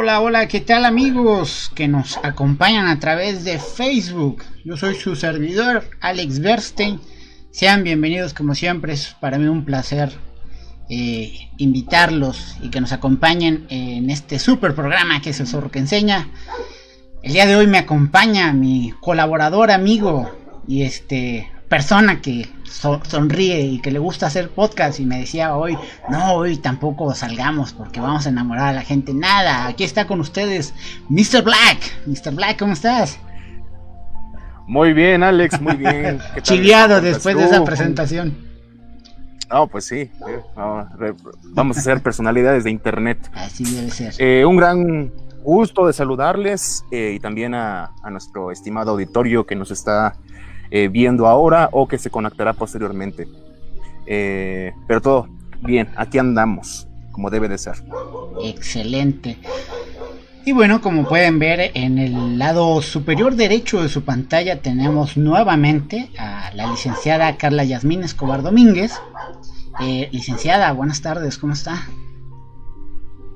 Hola, hola, ¿qué tal amigos que nos acompañan a través de Facebook? Yo soy su servidor, Alex Bernstein. Sean bienvenidos como siempre, es para mí un placer invitarlos y que nos acompañen en este super programa que es El Zorro que Enseña. El día de hoy me acompaña mi colaborador, amigo y persona que sonríe y que le gusta hacer podcast, y me decía hoy tampoco salgamos porque vamos a enamorar a la gente. Nada, aquí está con ustedes Mr. Black. Mr. Black, ¿cómo estás? Muy bien, Alex, muy bien. ¿Qué tal? Chileado después de esa presentación. Pues sí, vamos a ser personalidades de internet. Así debe ser. Un gran gusto de saludarles y también a nuestro estimado auditorio que nos está viendo ahora o que se conectará posteriormente. Pero todo bien, aquí andamos, como debe de ser. Excelente. Y bueno, como pueden ver en el lado superior derecho de su pantalla tenemos nuevamente a la licenciada Carla Yasmín Escobar Domínguez. Licenciada, buenas tardes, ¿cómo está?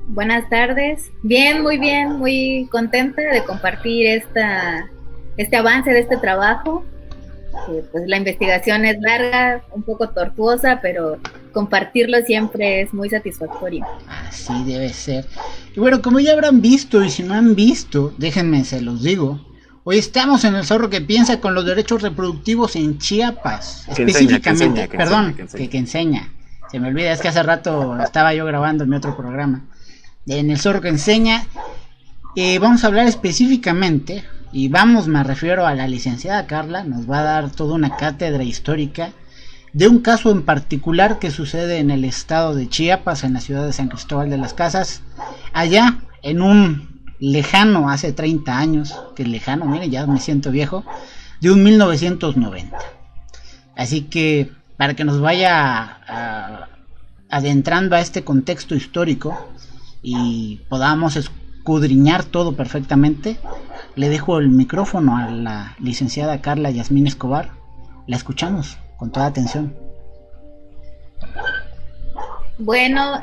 Buenas tardes, bien, muy contenta de compartir este avance de este trabajo. Pues la investigación es larga, un poco tortuosa, pero compartirlo siempre es muy satisfactorio. Así debe ser. Y bueno, como ya habrán visto, y si no han visto, déjenme se los digo. Hoy estamos en El Zorro que Piensa con los derechos reproductivos en Chiapas. Específicamente, que enseña. Se me olvida, es que hace rato estaba yo grabando en mi otro programa. En El Zorro que Enseña, vamos a hablar específicamente, y me refiero a la licenciada Carla, nos va a dar toda una cátedra histórica de un caso en particular que sucede en el estado de Chiapas, en la ciudad de San Cristóbal de las Casas, allá en un lejano, hace 30 años, que lejano, miren, ya me siento viejo, de un 1990. Así que, para que nos vaya adentrando a este contexto histórico y podamos escudriñar todo perfectamente, le dejo el micrófono a la licenciada Carla Yasmín Escobar. La escuchamos con toda atención. Bueno,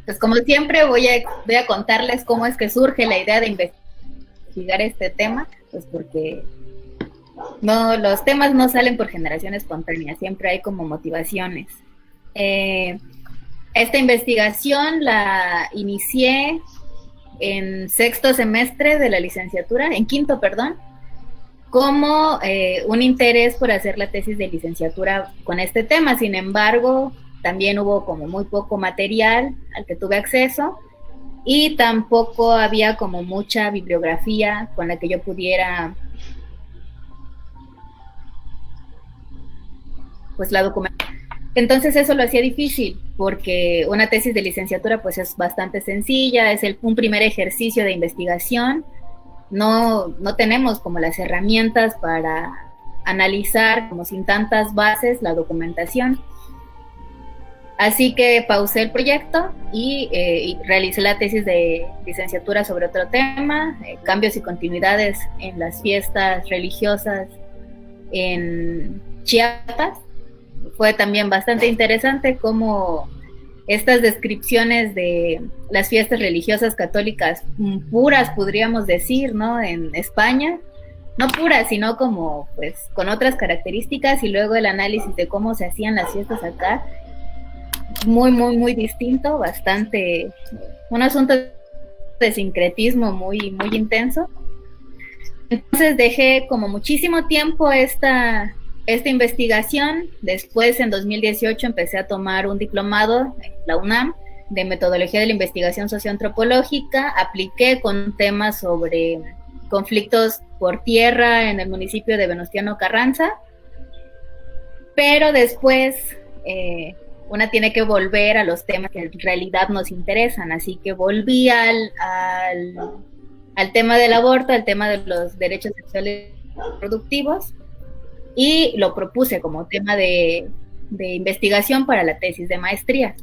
pues como siempre voy a contarles cómo es que surge la idea de investigar este tema, pues porque los temas no salen por generación espontánea, siempre hay como motivaciones. Esta investigación la inicié en quinto semestre de la licenciatura, como un interés por hacer la tesis de licenciatura con este tema. Sin embargo, también hubo como muy poco material al que tuve acceso y tampoco había como mucha bibliografía con la que yo pudiera pues la documentar. Entonces eso lo hacía difícil, porque una tesis de licenciatura pues es bastante sencilla, es un primer ejercicio de investigación. No tenemos como las herramientas para analizar como sin tantas bases la documentación. Así que pausé el proyecto y realicé la tesis de licenciatura sobre otro tema, cambios y continuidades en las fiestas religiosas en Chiapas. Fue también bastante interesante cómo estas descripciones de las fiestas religiosas católicas puras, podríamos decir, ¿no? En España, no puras, sino como pues con otras características, y luego el análisis de cómo se hacían las fiestas acá, muy distinto, bastante, un asunto de sincretismo muy intenso. Entonces dejé como muchísimo tiempo esta investigación. Después, en 2018, empecé a tomar un diplomado en la UNAM de metodología de la investigación socioantropológica. Apliqué con temas sobre conflictos por tierra en el municipio de Venustiano Carranza, pero después una tiene que volver a los temas que en realidad nos interesan, así que volví al tema del aborto, al tema de los derechos sexuales y reproductivos, y lo propuse como tema de investigación para la tesis de maestría.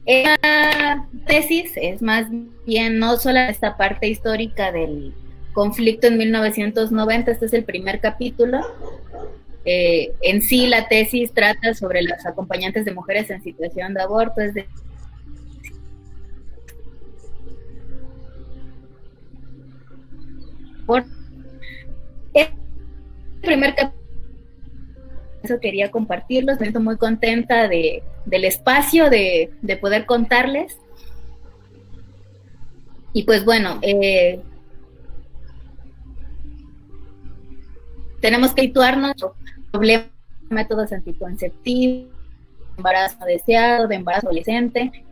La tesis es más bien no solo esta parte histórica del conflicto en 1990, este es el primer capítulo. En sí la tesis trata sobre las acompañantes de mujeres en situación de aborto, es decir, eso quería compartirlos. Me siento muy contenta del espacio de poder contarles. Y pues bueno, tenemos que situarnos problemas de métodos anticonceptivos, embarazo no deseado, de embarazo adolescente.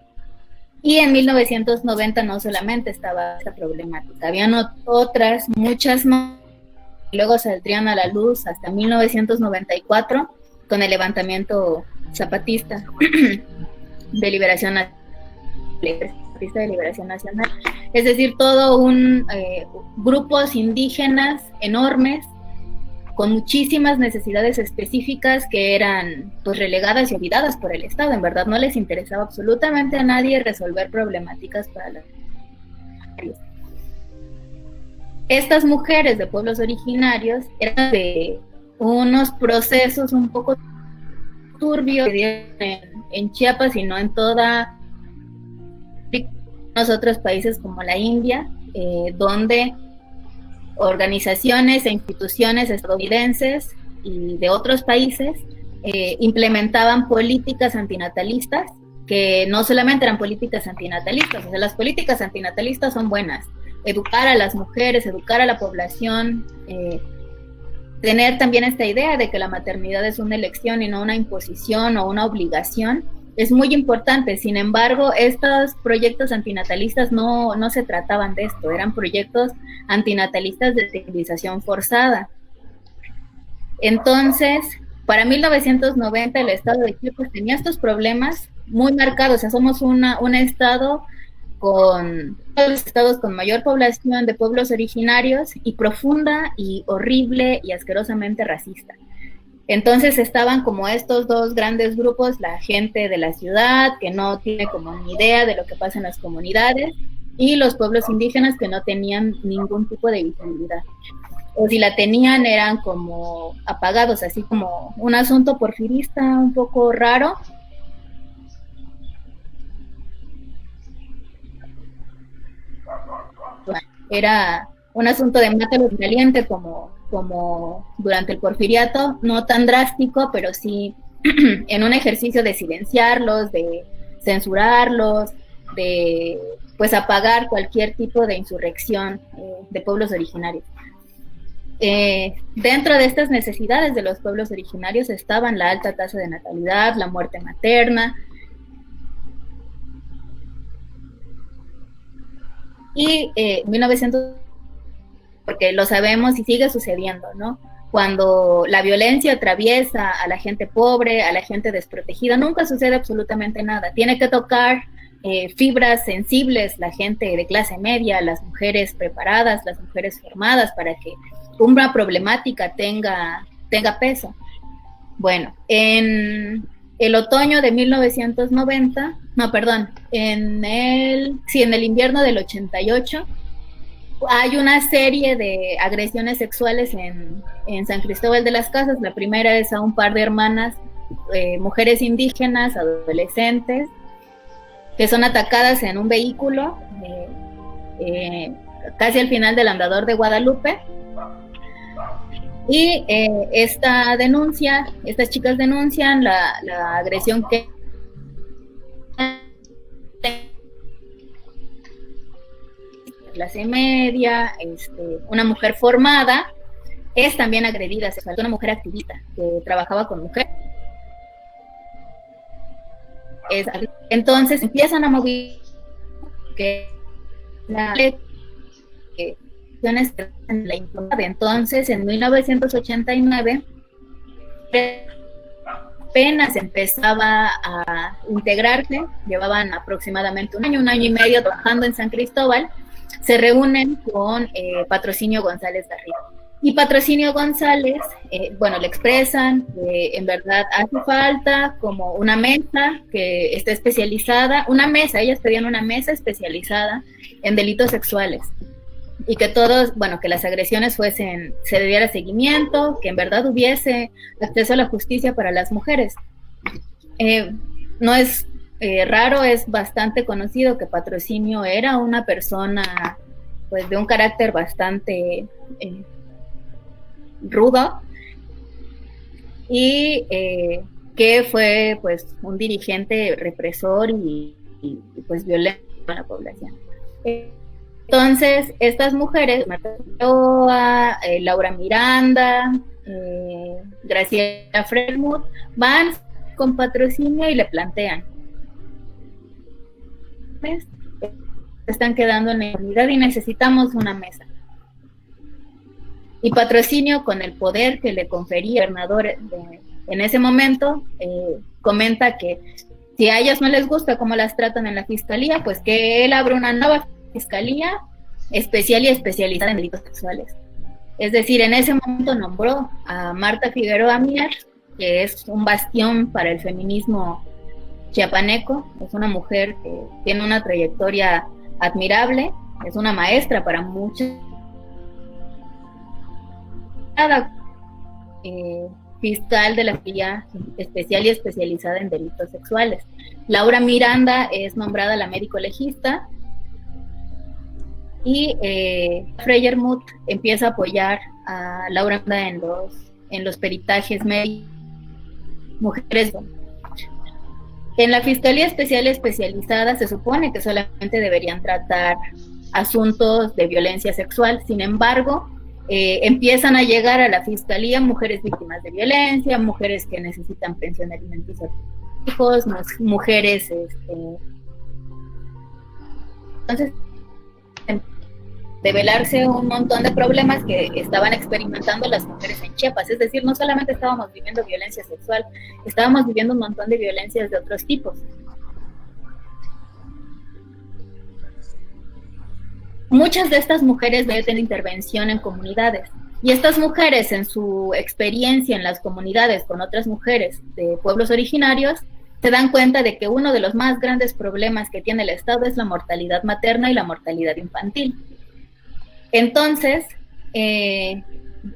Y en 1990 no solamente estaba esta problemática, habían otras, muchas más, y luego saldrían a la luz hasta 1994 con el levantamiento zapatista de liberación nacional, es decir, todo un grupos indígenas enormes con muchísimas necesidades específicas que eran pues relegadas y olvidadas por el Estado. En verdad no les interesaba absolutamente a nadie resolver problemáticas para las mujeres. Estas mujeres de pueblos originarios eran de unos procesos un poco turbios en Chiapas y no en toda los otros países como la India, donde organizaciones e instituciones estadounidenses y de otros países implementaban políticas antinatalistas, que no solamente eran políticas antinatalistas, o sea, las políticas antinatalistas son buenas, educar a las mujeres, educar a la población, tener también esta idea de que la maternidad es una elección y no una imposición o una obligación, es muy importante. Sin embargo, estos proyectos antinatalistas no se trataban de esto, eran proyectos antinatalistas de esterilización forzada. Entonces, para 1990 el estado de Chiapas tenía estos problemas muy marcados. O sea, somos un estado con todos los estados con mayor población de pueblos originarios y profunda y horrible y asquerosamente racista. Entonces estaban como estos dos grandes grupos, la gente de la ciudad, que no tiene como ni idea de lo que pasa en las comunidades, y los pueblos indígenas que no tenían ningún tipo de visibilidad. O si la tenían eran como apagados, así como un asunto porfirista un poco raro. Era un asunto de mátalo caliente como durante el porfiriato, no tan drástico, pero sí en un ejercicio de silenciarlos, de censurarlos, de pues apagar cualquier tipo de insurrección de pueblos originarios. Dentro de estas necesidades de los pueblos originarios estaban la alta tasa de natalidad, la muerte materna, y 1900, porque lo sabemos y sigue sucediendo, ¿no? Cuando la violencia atraviesa a la gente pobre, a la gente desprotegida, nunca sucede absolutamente nada. Tiene que tocar fibras sensibles la gente de clase media, las mujeres preparadas, las mujeres formadas, para que una problemática tenga peso. Bueno, en el otoño de 1990, en el invierno del 88, hay una serie de agresiones sexuales en San Cristóbal de las Casas. La primera es a un par de hermanas, mujeres indígenas, adolescentes, que son atacadas en un vehículo casi al final del Andador de Guadalupe. Y estas chicas denuncian la agresión que clase media, una mujer formada, es también agredida sexualmente, una mujer activista que trabajaba con mujeres. Entonces empiezan a mover que la entonces en 1989 apenas empezaba a integrarse, llevaban aproximadamente un año y medio trabajando en San Cristóbal. Se reúnen con Patrocinio González Garrido. Y Patrocinio González, le expresan que en verdad hace falta como una mesa que esté especializada, ellas pedían una mesa especializada en delitos sexuales. Y que que las agresiones se diera seguimiento, que en verdad hubiese acceso a la justicia para las mujeres. No es raro, es bastante conocido que Patrocinio era una persona pues de un carácter bastante rudo, y que fue pues un dirigente represor y pues violento con la población. Entonces, estas mujeres, Marta Figueroa, Laura Miranda, Graciela Frelmuth, van con Patrocinio y le plantean: están quedando en la impunidad y necesitamos una mesa. Y Patrocinio, con el poder que le confería el gobernador en ese momento, comenta que si a ellas no les gusta cómo las tratan en la fiscalía, pues que él abre una nueva fiscalía especial y especializada en delitos sexuales. Es decir, en ese momento nombró a Marta Figueroa Mier, que es un bastión para el feminismo chiapaneco. Es una mujer que tiene una trayectoria admirable, es una maestra para muchos. Fiscal de la fiscalía especial y especializada en delitos sexuales. Laura Miranda es nombrada la médico legista, y Freyermuth empieza a apoyar a Laura Miranda en los peritajes médicos. Mujeres. En la Fiscalía Especial Especializada se supone que solamente deberían tratar asuntos de violencia sexual. Sin embargo, empiezan a llegar a la Fiscalía mujeres víctimas de violencia, mujeres que necesitan pensión alimenticia, hijos, mujeres entonces develarse un montón de problemas que estaban experimentando las mujeres en Chiapas. Es decir, no solamente estábamos viviendo violencia sexual, estábamos viviendo un montón de violencias de otros tipos. Muchas de estas mujeres deben intervención en comunidades, y estas mujeres, en su experiencia en las comunidades con otras mujeres de pueblos originarios, se dan cuenta de que uno de los más grandes problemas que tiene el Estado es la mortalidad materna y la mortalidad infantil. Entonces, en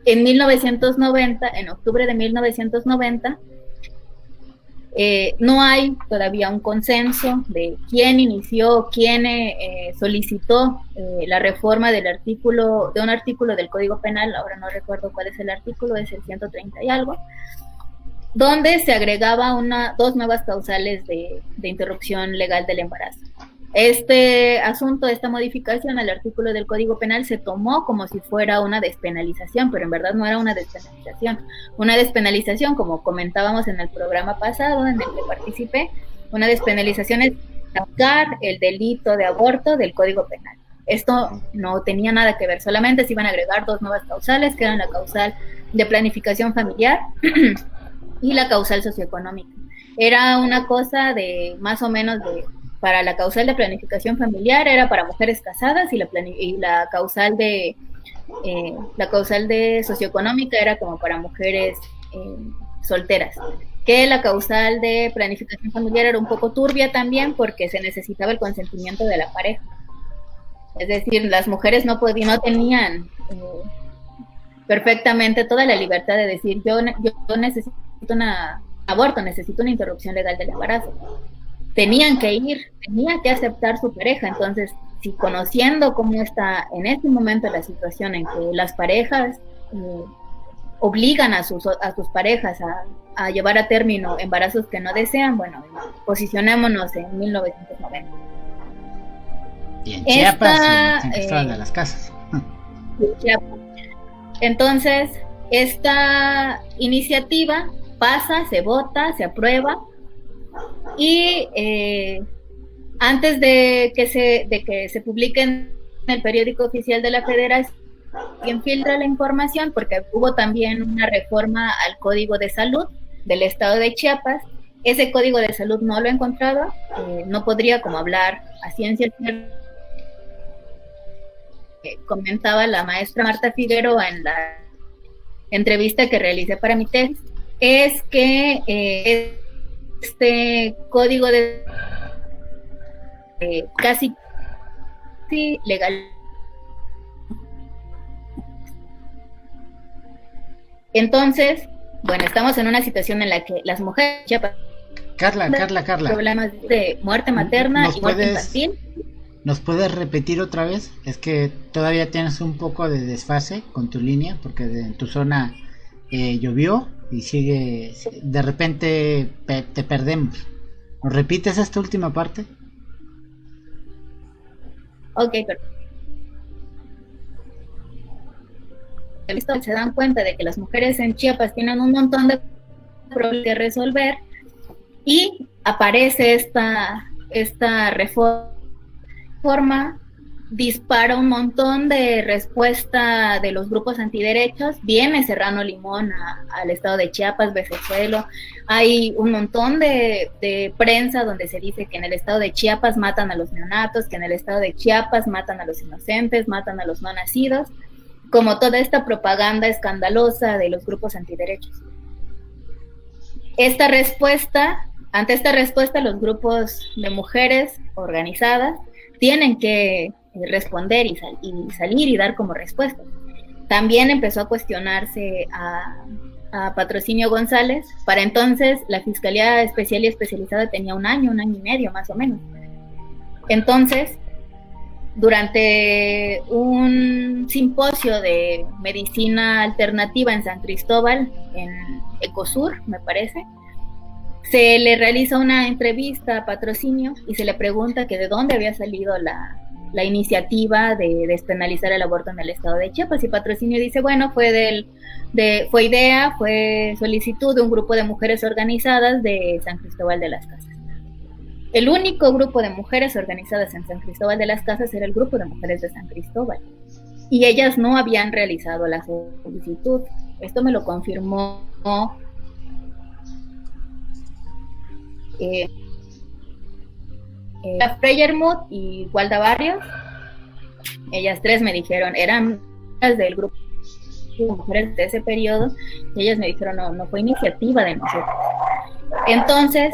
1990, en octubre de 1990, no hay todavía un consenso de quién inició, quién solicitó la reforma de un artículo del Código Penal. Ahora no recuerdo cuál es el artículo, es el 130 y algo, donde se agregaba dos nuevas causales de interrupción legal del embarazo. Este asunto, esta modificación al artículo del Código Penal se tomó como si fuera una despenalización, pero en verdad no era una despenalización. Una despenalización, como comentábamos en el programa pasado en el que participé, una despenalización es sacar el delito de aborto del Código Penal. Esto no tenía nada que ver, solamente se iban a agregar dos nuevas causales, que eran la causal de planificación familiar y la causal socioeconómica. Era una cosa de más o menos para la causal de planificación familiar era para mujeres casadas, y la causal de socioeconómica era como para mujeres solteras. Que la causal de planificación familiar era un poco turbia también, porque se necesitaba el consentimiento de la pareja. Es decir, las mujeres no tenían perfectamente toda la libertad de decir yo necesito un aborto, necesito una interrupción legal del embarazo. Tenía que aceptar su pareja. Entonces, si conociendo cómo está en este momento la situación en que las parejas obligan a sus parejas a llevar a término embarazos que no desean, bueno, posicionémonos en 1990. Y en Chiapas, en de las casas. Entonces, esta iniciativa pasa, se vota, se aprueba, y antes de que se publique en el periódico oficial de la Federación, quien filtra la información, porque hubo también una reforma al Código de Salud del Estado de Chiapas. Ese Código de Salud no lo he encontrado, no podría como hablar a ciencia cierta. Comentaba la maestra Marta Figueroa en la entrevista que realicé para mi tesis, es que este código de casi legal. Entonces, bueno, estamos en una situación en la que las mujeres Carla, problemas de muerte materna y muerte infantil. ¿Nos puedes repetir otra vez? Es que todavía tienes un poco de desfase con tu línea, porque en tu zona llovió y sigue, de repente te perdemos. ¿Nos repites esta última parte? Ok, perfecto. Se dan cuenta de que las mujeres en Chiapas tienen un montón de problemas que resolver y aparece esta reforma, dispara un montón de respuesta de los grupos antiderechos. Viene Serrano Limón al estado de Chiapas, Becerzuelo. Hay un montón de prensa donde se dice que en el estado de Chiapas matan a los neonatos, que en el estado de Chiapas matan a los inocentes, matan a los no nacidos, como toda esta propaganda escandalosa de los grupos antiderechos. Ante esta respuesta, los grupos de mujeres organizadas tienen que responder y salir y dar como respuesta. También empezó a cuestionarse a Patrocinio González. Para entonces, la Fiscalía Especial y Especializada tenía un año y medio más o menos. Entonces, durante un simposio de medicina alternativa en San Cristóbal, en Ecosur, me parece, se le realiza una entrevista a Patrocinio y se le pregunta que de dónde había salido la iniciativa de despenalizar el aborto en el estado de Chiapas, y Patrocinio dice, bueno, fue solicitud de un grupo de mujeres organizadas de San Cristóbal de las Casas. El único grupo de mujeres organizadas en San Cristóbal de las Casas era el grupo de mujeres de San Cristóbal, y ellas no habían realizado la solicitud. Esto me lo confirmó Freyermuth y Walda Barrios. Ellas tres me dijeron, eran del grupo de mujeres de ese periodo, y ellas me dijeron, no fue iniciativa de nosotros. Entonces,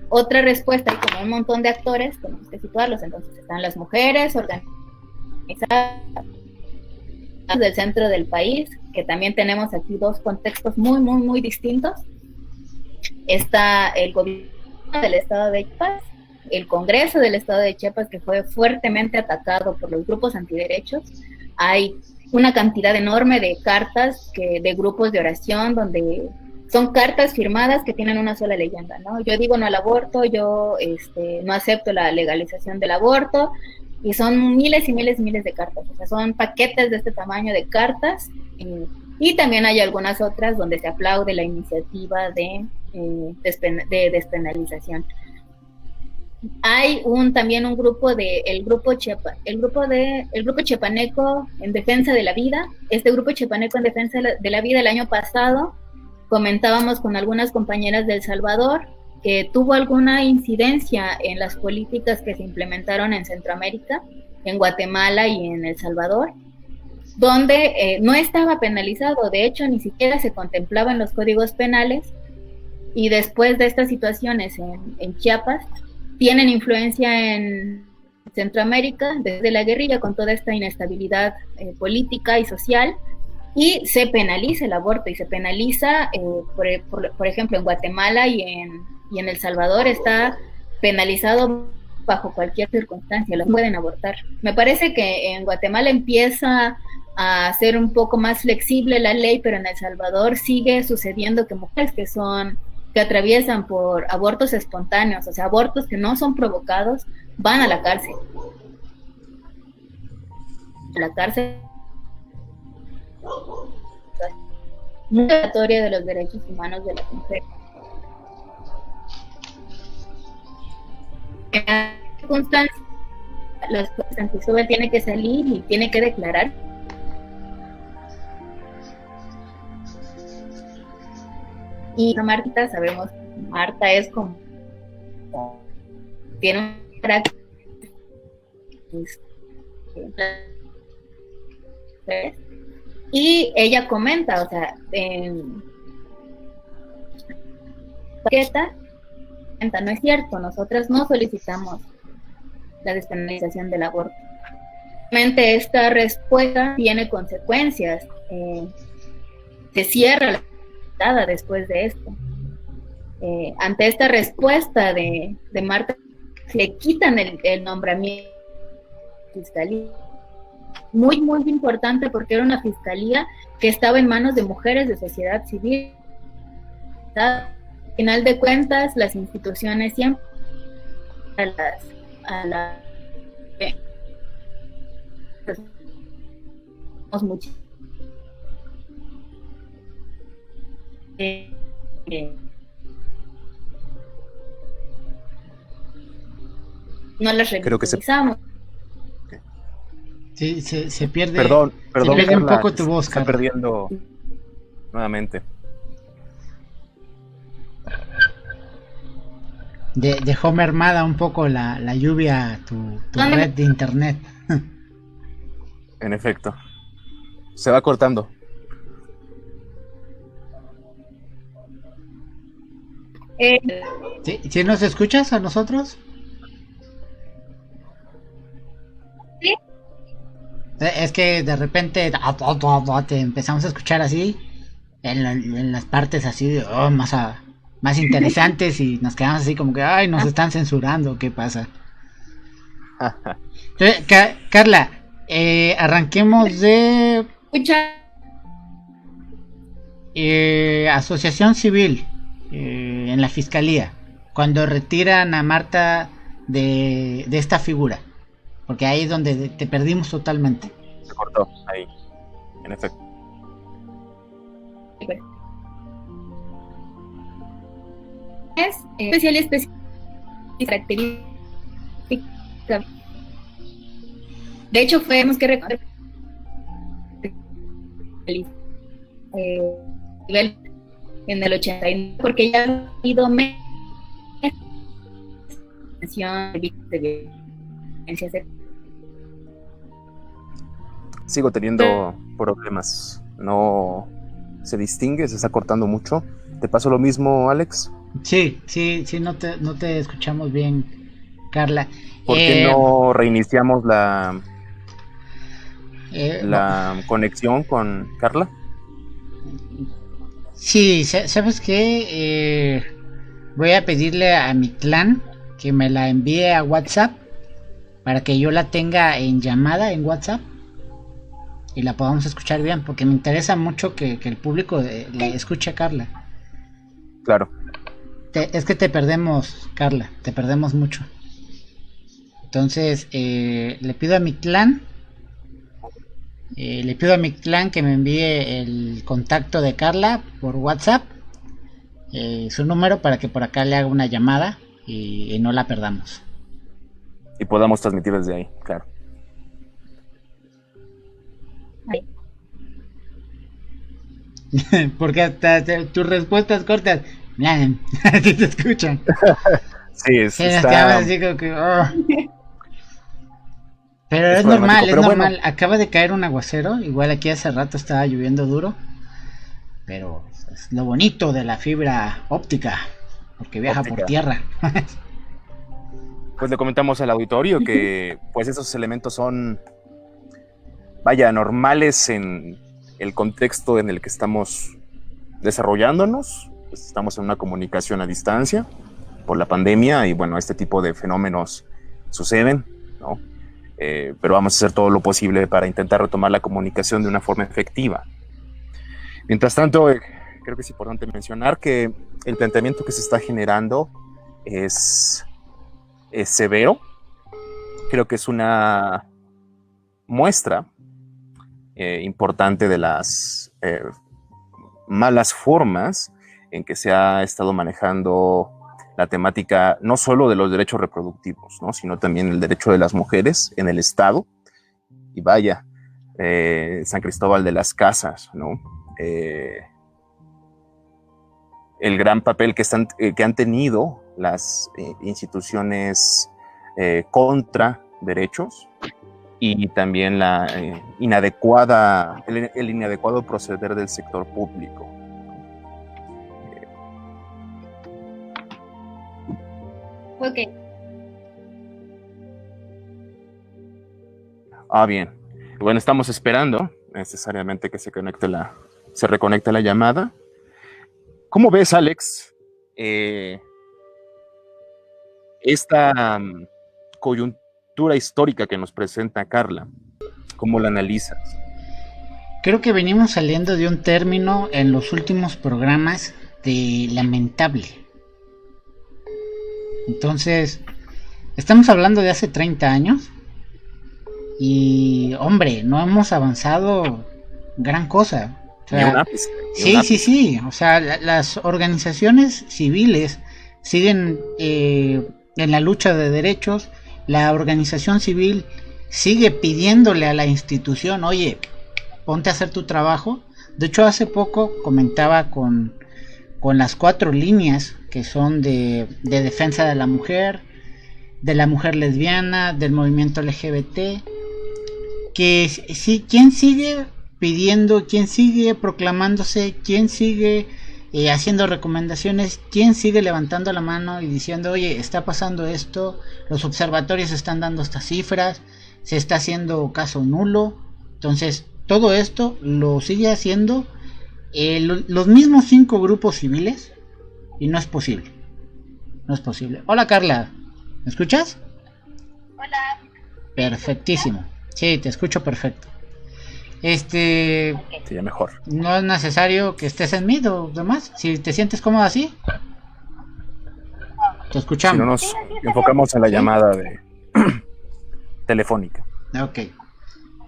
otra respuesta, y como un montón de actores, tenemos que situarlos. Entonces están las mujeres organizadas del centro del país, que también tenemos aquí dos contextos muy, muy, muy distintos. Está el gobierno del estado de Chiapas, el Congreso del estado de Chiapas, que fue fuertemente atacado por los grupos antiderechos. Hay una cantidad enorme de cartas de grupos de oración, donde son cartas firmadas que tienen una sola leyenda, ¿no? Yo digo no al aborto, yo no acepto la legalización del aborto, y son miles y miles y miles de cartas. O sea, son paquetes de este tamaño de cartas, y también hay algunas otras donde se aplaude la iniciativa de despenalización. Hay también un grupo el grupo chiapaneco en defensa de la vida. Este grupo chiapaneco en defensa de la vida, el año pasado comentábamos con algunas compañeras de El Salvador que tuvo alguna incidencia en las políticas que se implementaron en Centroamérica, en Guatemala y en El Salvador, donde no estaba penalizado. De hecho, ni siquiera se contemplaba en los códigos penales, y después de estas situaciones en Chiapas, tienen influencia en Centroamérica desde la guerrilla, con toda esta inestabilidad política y social, y se penaliza el aborto, y se penaliza, por ejemplo, en Guatemala y en El Salvador está penalizado bajo cualquier circunstancia, las pueden abortar. Me parece que en Guatemala empieza a ser un poco más flexible la ley, pero en El Salvador sigue sucediendo que mujeres que atraviesan por abortos espontáneos, o sea, abortos que no son provocados, van a la cárcel. Muy violatoria de los derechos humanos de las mujeres. En las circunstancias, los antisubel tiene que salir y tiene que declarar. Y Marta, sabemos, Marta es como tiene un carácter y ella comenta, o sea, no es cierto, nosotras no solicitamos la despenalización del aborto. Realmente esta respuesta tiene consecuencias, se cierra la después de esto. Ante esta respuesta de Marta, le quitan el nombramiento de fiscalía. Muy, muy importante, porque era una fiscalía que estaba en manos de mujeres de sociedad civil. Al final de cuentas, las instituciones siempre a la mucho no las revisamos. Sí, se pierde. Perdón, se pierde Carla, un poco tu voz, está Carla. perdiendo nuevamente. Dejó mermada un poco la lluvia tu red de internet. En efecto. Se va cortando. ¿Sí nos escuchas a nosotros? Sí. Es que de repente te empezamos a escuchar así en las partes así de más interesantes y nos quedamos así como que ay, nos están censurando, ¿qué pasa? Entonces, Carla, arranquemos de asociación civil en la fiscalía cuando retiran a Marta de esta figura, porque ahí es donde te perdimos totalmente. Se cortó ahí, en efecto. Es especial característica. De hecho, tenemos que recordar nivel en el 89 porque ya ha habido de violencia sexual. Sigo teniendo problemas. No se distingue, se está cortando mucho. ¿Te pasó lo mismo, Alex? Sí, no te escuchamos bien, Carla. ¿Por qué no reiniciamos la conexión con Carla? Sí, ¿sabes qué? Voy a pedirle a mi clan que me la envíe a WhatsApp para que yo la tenga en llamada en WhatsApp y la podamos escuchar bien, porque me interesa mucho que el público le escuche a Carla. Claro. Es que te perdemos, Carla, te perdemos mucho. Entonces, le pido a mi clan que me envíe el contacto de Carla por WhatsApp, su número, para que por acá le haga una llamada y no la perdamos. Y podamos transmitir desde ahí, claro. Porque hasta tus respuestas cortas, así te escuchan. Sí, está... así como que, Pero es normal, normal. Bueno. Acaba de caer un aguacero. Igual aquí hace rato estaba lloviendo duro. Pero es lo bonito de la fibra óptica, porque viaja por tierra. Pues le comentamos al auditorio que pues esos elementos son, vaya, normales en el contexto en el que estamos desarrollándonos. Pues estamos en una comunicación a distancia por la pandemia y bueno, este tipo de fenómenos suceden, ¿no? Pero vamos a hacer todo lo posible para intentar retomar la comunicación de una forma efectiva. Mientras tanto, creo que es importante mencionar que el planteamiento que se está generando es severo. Creo que es una muestra importante de las malas formas en que se ha estado manejando la temática no solo de los derechos reproductivos, ¿no? Sino también el derecho de las mujeres en el Estado. Y vaya, San Cristóbal de las Casas, ¿no? El gran papel que han tenido las instituciones contra derechos y también el inadecuado proceder del sector público. Ok. Bien. Bueno, estamos esperando necesariamente que se reconecte la llamada. ¿Cómo ves, Alex, esta coyuntura histórica que nos presenta Carla? ¿Cómo la analizas? Creo que venimos saliendo de un término en los últimos programas lamentable. Entonces, estamos hablando de hace 30 años y, hombre, no hemos avanzado gran cosa. O sea, sí. O sea, las organizaciones civiles siguen en la lucha de derechos. La organización civil sigue pidiéndole a la institución, oye, ponte a hacer tu trabajo. De hecho, hace poco comentaba con las 4 líneas que son de defensa de la mujer lesbiana, del movimiento LGBT, que sí, ¿quién sigue pidiendo, quién sigue proclamándose, quién sigue haciendo recomendaciones, quién sigue levantando la mano y diciendo, oye, está pasando esto, los observatorios están dando estas cifras, se está haciendo caso nulo? Entonces, todo esto lo sigue haciendo los mismos 5 grupos civiles y no es posible. Hola, Carla, ¿me escuchas? Hola. Perfectísimo. Sí, te escucho perfecto. Sí, mejor. No es necesario que estés en mute o demás. Si te sientes cómodo así, te escuchamos. Si no, nos enfocamos en la llamada de telefónica. Ok.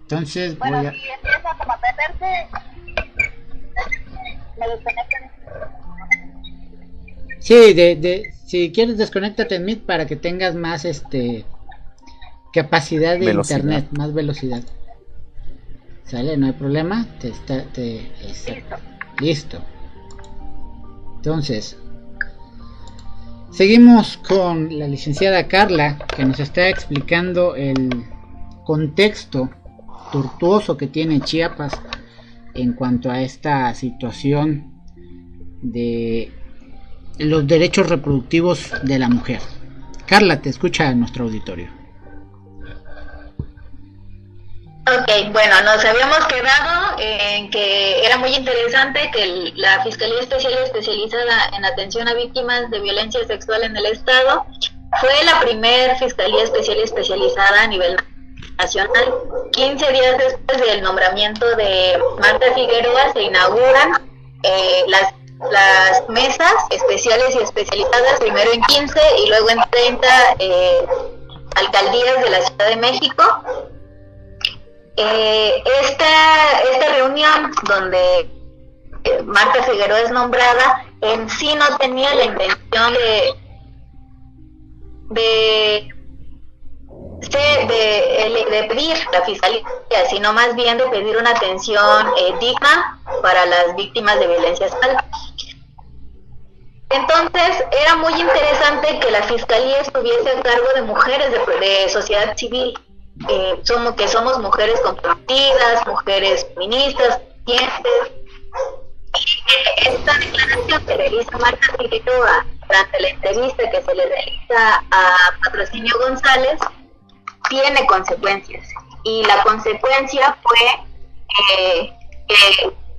Entonces bueno, voy a... si empieza como a perderse, me desconectan. Sí, si quieres desconéctate en Meet para que tengas más capacidad de velocidad. internet, más velocidad. ¿Sale? No hay problema. Listo. Entonces, seguimos con la licenciada Carla, que nos está explicando el contexto tortuoso que tiene Chiapas en cuanto a esta situación de los derechos reproductivos de la mujer. Carla, te escucha nuestro auditorio. Ok, bueno, nos habíamos quedado en que era muy interesante que la Fiscalía Especial y Especializada en Atención a Víctimas de Violencia Sexual en el Estado fue la primer Fiscalía Especial y Especializada a nivel nacional. 15 días después del nombramiento de Marta Figueroa se inauguran las mesas especiales y especializadas, primero en 15 y luego en 30 alcaldías de la Ciudad de México. Esta reunión donde Marta Figueroa es nombrada en sí no tenía la intención de pedir la fiscalía, sino más bien de pedir una atención digna para las víctimas de violencia sexual. Entonces era muy interesante que la fiscalía estuviese a cargo de mujeres de sociedad civil. Somos mujeres comprometidas, mujeres feministas, conscientes. Esta declaración que realiza Marta Figueroa durante la entrevista que se le realiza a Patrocinio González tiene consecuencias, y la consecuencia fue que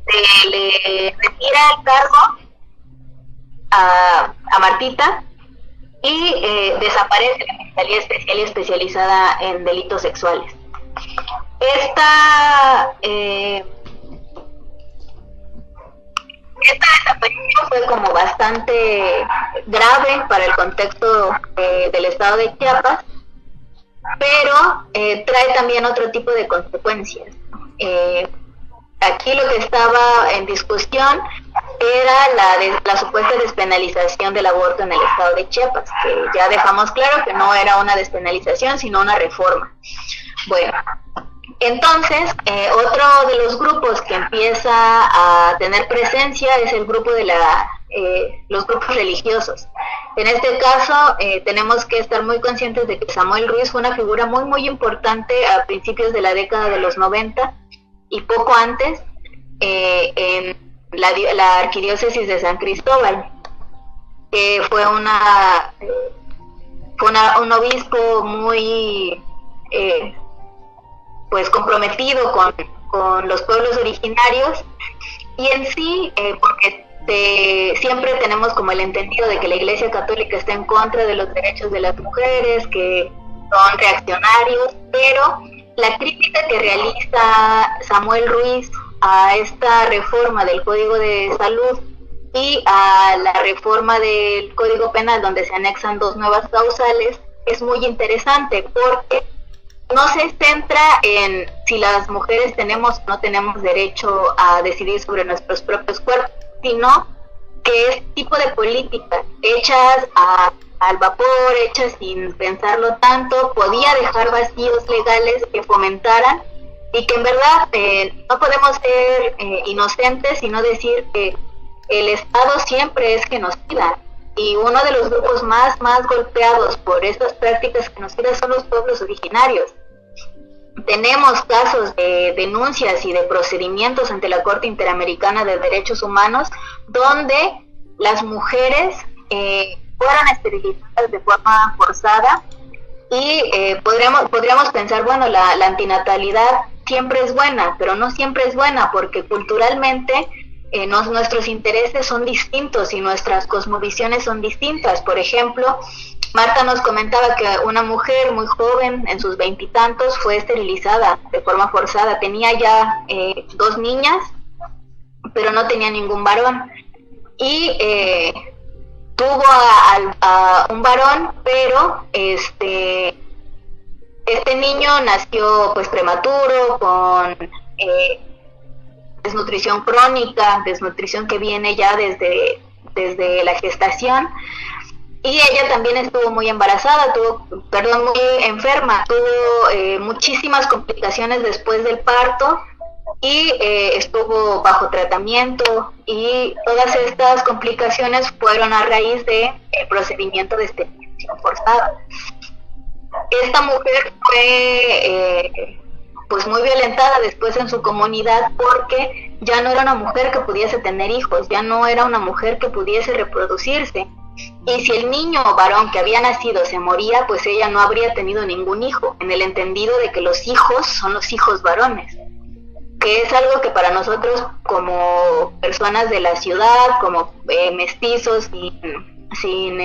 se le retira el cargo a Martita y desaparece la Fiscalía Especial y Especializada en Delitos Sexuales. Esta desaparición fue como bastante grave para el contexto del estado de Chiapas, pero trae también otro tipo de consecuencias. Aquí lo que estaba en discusión era la supuesta despenalización del aborto en el estado de Chiapas, que ya dejamos claro que no era una despenalización, sino una reforma. Bueno, entonces, otro de los grupos que empieza a tener presencia es el grupo de los grupos religiosos. En este caso, tenemos que estar muy conscientes de que Samuel Ruiz fue una figura muy, muy importante a principios de la década de los 90 y poco antes en la arquidiócesis de San Cristóbal, que fue un obispo muy pues comprometido con los pueblos originarios, y en sí porque siempre tenemos como el entendido de que la Iglesia Católica está en contra de los derechos de las mujeres, que son reaccionarios, pero la crítica que realiza Samuel Ruiz a esta reforma del Código de Salud y a la reforma del Código Penal, donde se anexan 2 nuevas causales, es muy interesante porque no se centra en si las mujeres tenemos o no tenemos derecho a decidir sobre nuestros propios cuerpos, sino que este tipo de políticas hechas al vapor, hechas sin pensarlo tanto, podía dejar vacíos legales que fomentaran, y que en verdad no podemos ser inocentes, sino decir que el Estado siempre es genocida, y uno de los grupos más golpeados por estas prácticas genocidas son los pueblos originarios. Tenemos casos de denuncias y de procedimientos ante la Corte Interamericana de Derechos Humanos donde las mujeres fueron esterilizadas de forma forzada, y podríamos pensar, bueno, la antinatalidad siempre es buena, pero no siempre es buena, porque culturalmente nuestros intereses son distintos y nuestras cosmovisiones son distintas. Por ejemplo, Marta nos comentaba que una mujer muy joven, en sus 20 y tantos, fue esterilizada de forma forzada. Tenía ya 2 niñas, pero no tenía ningún varón. Y tuvo a un varón, pero este niño nació pues prematuro, con desnutrición crónica, desnutrición que viene ya desde la gestación, y ella también estuvo muy embarazada, muy enferma, tuvo muchísimas complicaciones después del parto, y estuvo bajo tratamiento, y todas estas complicaciones fueron a raíz del procedimiento de esterilización forzada. Esta mujer fue pues muy violentada después en su comunidad, porque ya no era una mujer que pudiese tener hijos, ya no era una mujer que pudiese reproducirse, y si el niño o varón que había nacido se moría, pues ella no habría tenido ningún hijo, en el entendido de que los hijos son los hijos varones, que es algo que para nosotros como personas de la ciudad, como mestizos, sin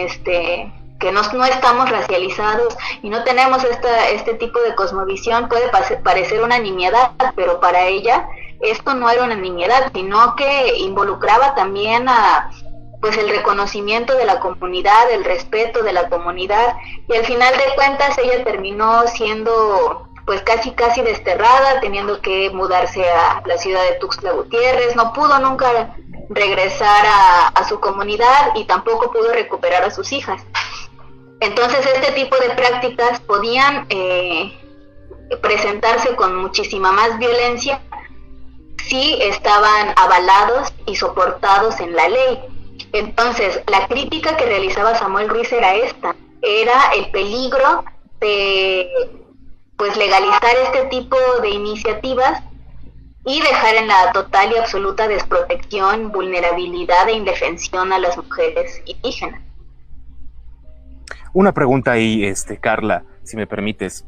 que no estamos racializados y no tenemos este tipo de cosmovisión, puede parecer una nimiedad, pero para ella esto no era una nimiedad, sino que involucraba también pues el reconocimiento de la comunidad, el respeto de la comunidad, y al final de cuentas ella terminó siendo pues casi desterrada, teniendo que mudarse a la ciudad de Tuxtla Gutiérrez. No pudo nunca regresar a su comunidad, y tampoco pudo recuperar a sus hijas. Entonces este tipo de prácticas podían presentarse con muchísima más violencia si estaban avalados y soportados en la ley. Entonces la crítica que realizaba Samuel Ruiz era el peligro de pues legalizar este tipo de iniciativas y dejar en la total y absoluta desprotección, vulnerabilidad e indefensión a las mujeres indígenas. Una pregunta ahí, Carla, si me permites.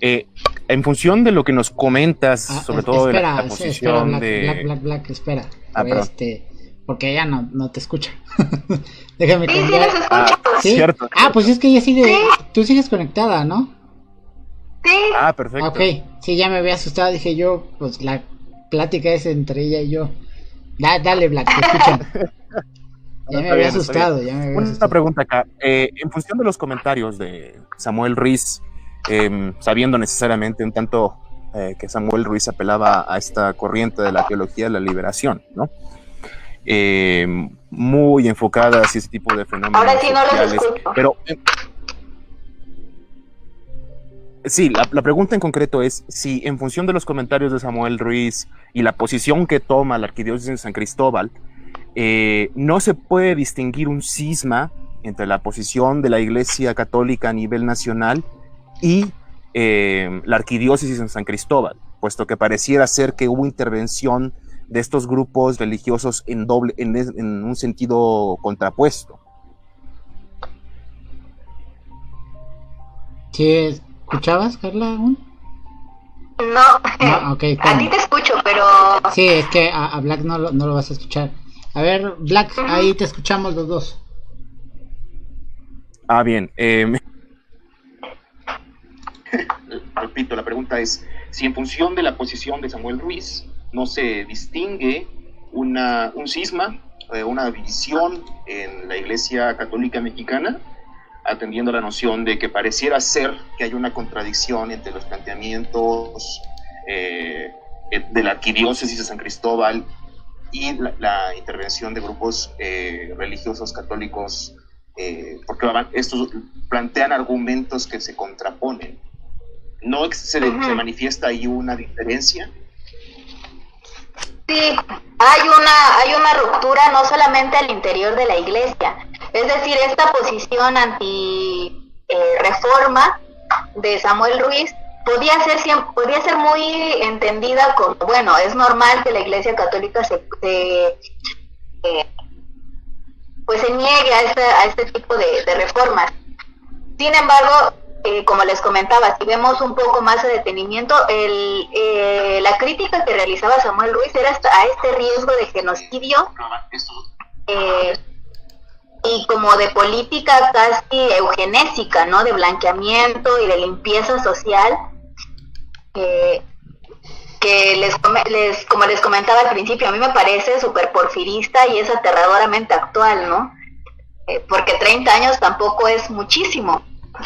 En función de lo que nos comentas, sobre todo de la posición Black, espera. Porque ella no te escucha. Déjame cambiar. ¿Sí? Cierto. Pues es que ella sigue, ¿sí? Tú sigues conectada, ¿no? Sí. Perfecto. Ok, sí, ya me había asustado, dije yo, pues la plática es entre ella y yo. Dale, Black, te escuchan. Ya me había asustado. Una pregunta acá. En función de los comentarios de Samuel Ruiz, sabiendo necesariamente un tanto que Samuel Ruiz apelaba a esta corriente de la teología de la liberación, ¿no? Muy enfocada hacia ese tipo de fenómenos. Ahora sí no los escucho. Pero sí, la pregunta en concreto es si en función de los comentarios de Samuel Ruiz y la posición que toma la Arquidiócesis de San Cristóbal, no se puede distinguir un cisma entre la posición de la Iglesia Católica a nivel nacional y la Arquidiócesis en San Cristóbal, puesto que pareciera ser que hubo intervención de estos grupos religiosos en un sentido contrapuesto. ¿Sí escuchabas, Carla, aún? No, okay, a ti te escucho, pero... Sí, es que a Black no lo vas a escuchar. A ver, Black, ahí te escuchamos los dos. Bien. Repito, la pregunta es si en función de la posición de Samuel Ruiz no se distingue un cisma una división en la Iglesia Católica Mexicana, atendiendo a la noción de que pareciera ser que hay una contradicción entre los planteamientos de la arquidiócesis de San Cristóbal y la intervención de grupos religiosos católicos, porque estos plantean argumentos que se contraponen. ¿No se manifiesta ahí una diferencia? Sí, hay una ruptura no solamente al interior de la Iglesia, es decir, esta posición anti-reforma de Samuel Ruiz podía ser muy entendida como, bueno, es normal que la Iglesia Católica se niegue a este tipo de reformas. Sin embargo, como les comentaba, si vemos un poco más de detenimiento, la crítica que realizaba Samuel Ruiz era a este riesgo de genocidio y como de política casi eugenésica, ¿no? De blanqueamiento y de limpieza social, que como les comentaba al principio, a mí me parece súper porfirista y es aterradoramente actual, ¿no? Porque 30 años tampoco es muchísimo.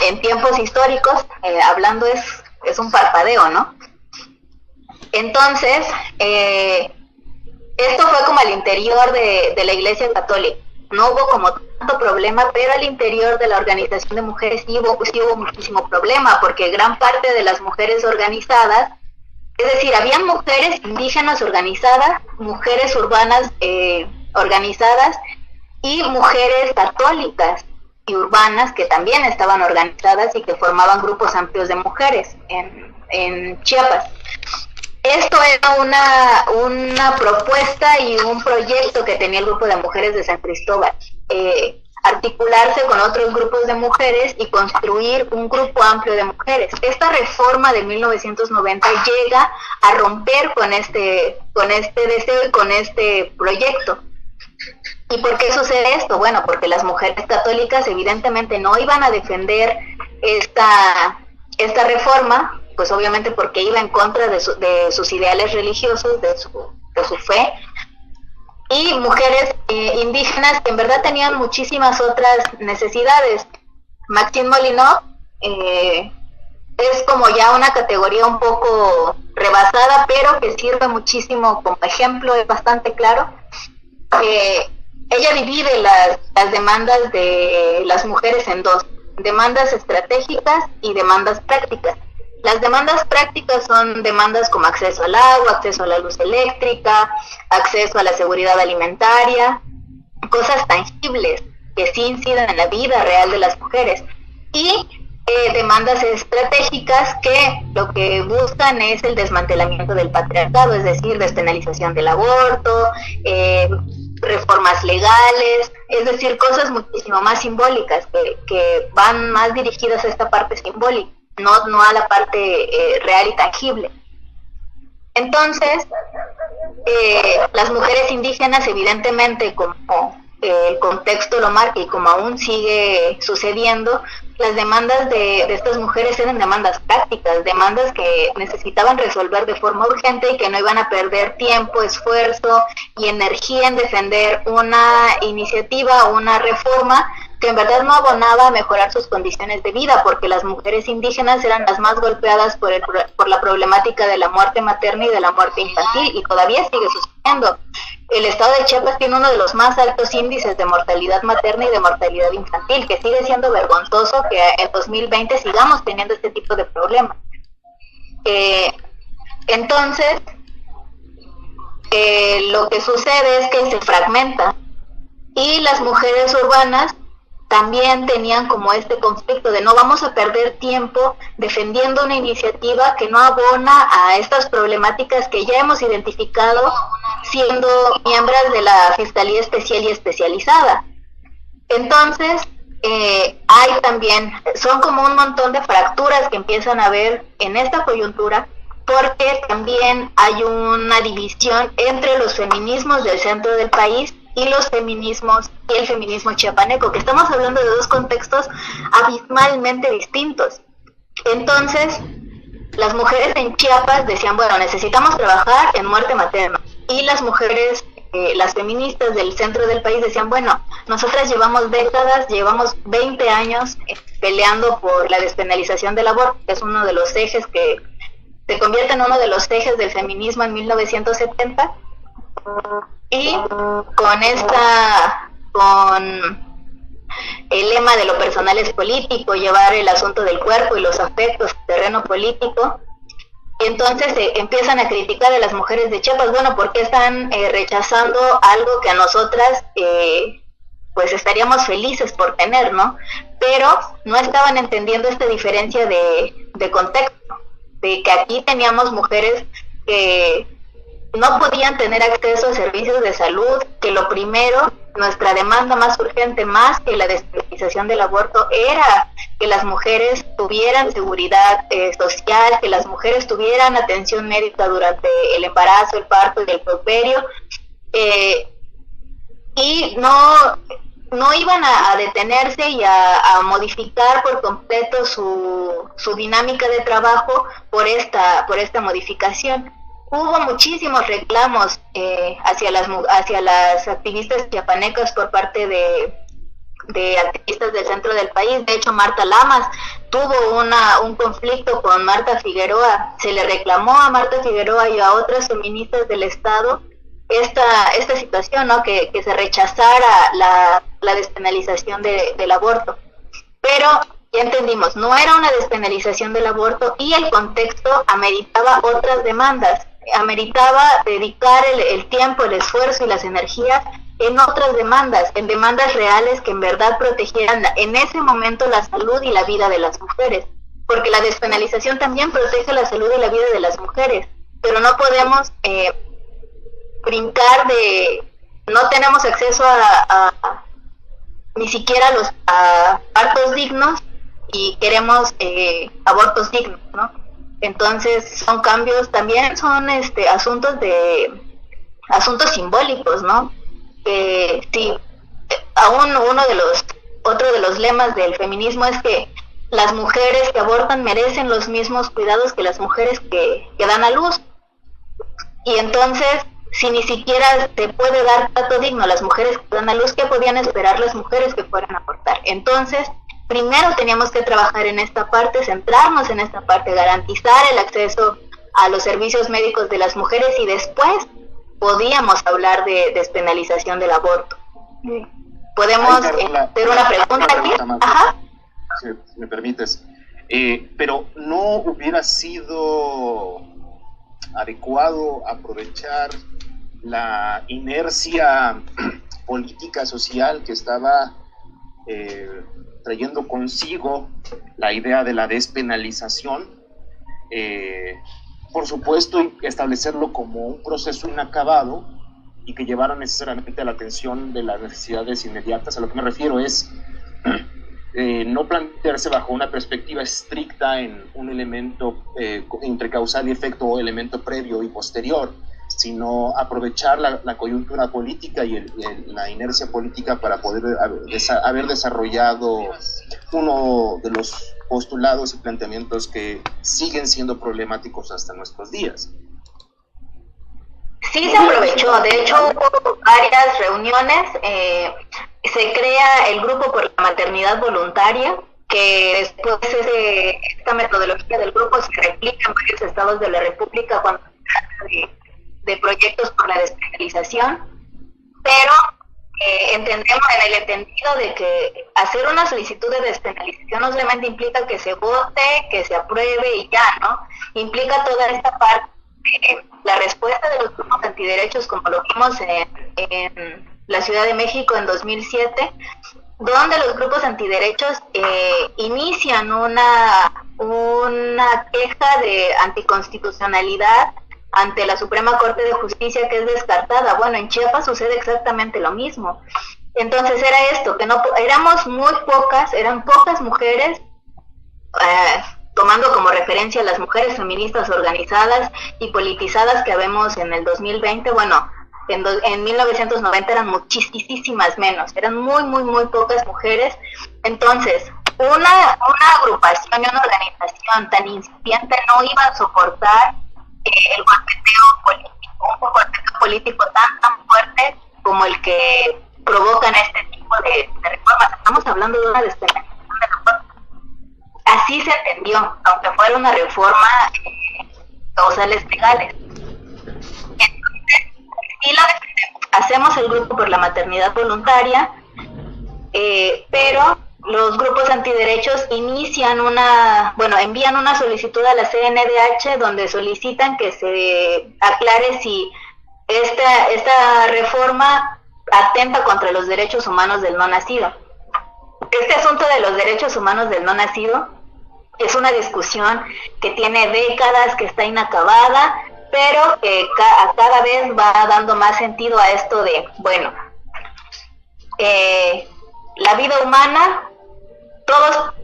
En tiempos históricos, hablando es un parpadeo, ¿no? Entonces, esto fue como al interior de la Iglesia Católica. No hubo como tanto problema, pero al interior de la organización de mujeres sí hubo muchísimo problema, porque gran parte de las mujeres organizadas, es decir, habían mujeres indígenas organizadas, mujeres urbanas organizadas y mujeres católicas y urbanas que también estaban organizadas y que formaban grupos amplios de mujeres en Chiapas. Esto era una propuesta y un proyecto que tenía el grupo de mujeres de San Cristóbal, articularse con otros grupos de mujeres y construir un grupo amplio de mujeres. Esta reforma de 1990 llega a romper con este deseo y con este proyecto. ¿Y por qué sucede esto? Bueno, porque las mujeres católicas evidentemente no iban a defender esta reforma, pues obviamente porque iba en contra de sus ideales religiosos, de su fe, y mujeres indígenas que en verdad tenían muchísimas otras necesidades. Maxine Molineux es como ya una categoría un poco rebasada, pero que sirve muchísimo como ejemplo, es bastante claro. Ella divide las demandas de las mujeres en dos: demandas estratégicas y demandas prácticas. Las demandas prácticas son demandas como acceso al agua, acceso a la luz eléctrica, acceso a la seguridad alimentaria, cosas tangibles que sí inciden en la vida real de las mujeres. Y demandas estratégicas que lo que buscan es el desmantelamiento del patriarcado, es decir, despenalización del aborto, reformas legales, es decir, cosas muchísimo más simbólicas que van más dirigidas a esta parte simbólica, no a la parte real y tangible. Entonces, las mujeres indígenas, evidentemente, como el contexto lo marca y como aún sigue sucediendo, las demandas de estas mujeres eran demandas prácticas, demandas que necesitaban resolver de forma urgente y que no iban a perder tiempo, esfuerzo y energía en defender una iniciativa o una reforma que en verdad no abonaba a mejorar sus condiciones de vida, porque las mujeres indígenas eran las más golpeadas por la problemática de la muerte materna y de la muerte infantil, y todavía sigue sucediendo. El estado de Chiapas tiene uno de los más altos índices de mortalidad materna y de mortalidad infantil, que sigue siendo vergonzoso que en 2020 sigamos teniendo este tipo de problemas. Entonces, lo que sucede es que se fragmenta, y las mujeres urbanas también tenían como este conflicto de no vamos a perder tiempo defendiendo una iniciativa que no abona a estas problemáticas que ya hemos identificado siendo miembros de la Fiscalía Especial y Especializada. Entonces, hay también, son como un montón de fracturas que empiezan a haber en esta coyuntura, porque también hay una división entre los feminismos del centro del país y los feminismos y el feminismo chiapaneco, que estamos hablando de dos contextos abismalmente distintos. Entonces, las mujeres en Chiapas decían, bueno, necesitamos trabajar en muerte materna, y las mujeres las feministas del centro del país decían, bueno, nosotras llevamos décadas, llevamos 20 años peleando por la despenalización del aborto, que es uno de los ejes que se convierte en uno de los ejes del feminismo en 1970, y con el lema de lo personal es político, llevar el asunto del cuerpo y los afectos al terreno político. Y entonces empiezan a criticar a las mujeres de Chiapas, bueno, ¿por qué están rechazando algo que a nosotras pues estaríamos felices por tener, ¿no? Pero no estaban entendiendo esta diferencia de contexto, de que aquí teníamos mujeres que no podían tener acceso a servicios de salud, que lo primero, nuestra demanda más urgente, más que la despenalización del aborto, era que las mujeres tuvieran seguridad social, que las mujeres tuvieran atención médica durante el embarazo, el parto y el puerperio, y no iban a detenerse y a modificar por completo su dinámica de trabajo por esta modificación. Hubo muchísimos reclamos hacia las activistas chiapanecas por parte de activistas del centro del país. De hecho, Marta Lamas tuvo un conflicto con Marta Figueroa. Se le reclamó a Marta Figueroa y a otras feministas del Estado esta situación, ¿no? Que se rechazara la despenalización del aborto. Pero ya entendimos, no era una despenalización del aborto y el contexto ameritaba otras demandas. Ameritaba dedicar el tiempo, el esfuerzo y las energías en otras demandas, en demandas reales que en verdad protegieran en ese momento la salud y la vida de las mujeres, porque la despenalización también protege la salud y la vida de las mujeres, pero no podemos brincar no tenemos acceso ni siquiera a partos dignos y queremos abortos dignos, ¿no? Entonces son cambios, también son asuntos simbólicos, ¿no? Sí, aún otro de los lemas del feminismo es que las mujeres que abortan merecen los mismos cuidados que las mujeres que dan a luz. Y entonces, si ni siquiera te puede dar trato digno a las mujeres que dan a luz, ¿qué podían esperar las mujeres que fueran a abortar? Entonces, primero teníamos que trabajar en esta parte, centrarnos en esta parte, garantizar el acceso a los servicios médicos de las mujeres y después podíamos hablar de despenalización del aborto. ¿Podemos hacer una pregunta aquí? Ajá. Si me permites. Pero ¿no hubiera sido adecuado aprovechar la inercia política social que estaba trayendo consigo la idea de la despenalización, por supuesto, y establecerlo como un proceso inacabado y que llevara necesariamente a la atención de las necesidades inmediatas? A lo que me refiero es no plantearse bajo una perspectiva estricta en un elemento entre causal y efecto o elemento previo y posterior, sino aprovechar la coyuntura política y la inercia política para poder haber desarrollado uno de los postulados y planteamientos que siguen siendo problemáticos hasta nuestros días. Sí, se aprovechó. De hecho, hubo varias reuniones. Se crea el Grupo por la Maternidad Voluntaria, que después esta metodología del grupo se replica en varios estados de la República cuando se trata de proyectos por la despenalización, pero entendemos en el entendido de que hacer una solicitud de despenalización no solamente implica que se vote, que se apruebe y ya, ¿no? Implica toda esta parte, la respuesta de los grupos antiderechos, como lo vimos en la Ciudad de México en 2007, donde los grupos antiderechos inician una queja de anticonstitucionalidad ante la Suprema Corte de Justicia, que es descartada. Bueno, en Chiapas sucede exactamente lo mismo. Entonces era esto, que no éramos muy pocas, eran pocas mujeres, tomando como referencia las mujeres feministas organizadas y politizadas que vemos en el 2020, bueno, en 1990 eran muchísimas menos, eran muy pocas mujeres. Entonces, una agrupación y una organización tan incipiente no iba a soportar el golpeteo político, un golpeteo político tan fuerte como el que provocan este tipo de reformas. Estamos hablando de una despenalización de reformas. Así se entendió, aunque fuera una reforma causales legales. Entonces, sí la defendemos. Hacemos el grupo por la maternidad voluntaria, pero los grupos antiderechos envían una solicitud a la CNDH donde solicitan que se aclare si esta reforma atenta contra los derechos humanos del no nacido. Este asunto de los derechos humanos del no nacido es una discusión que tiene décadas, que está inacabada, pero que cada vez va dando más sentido a esto de, la vida humana, todo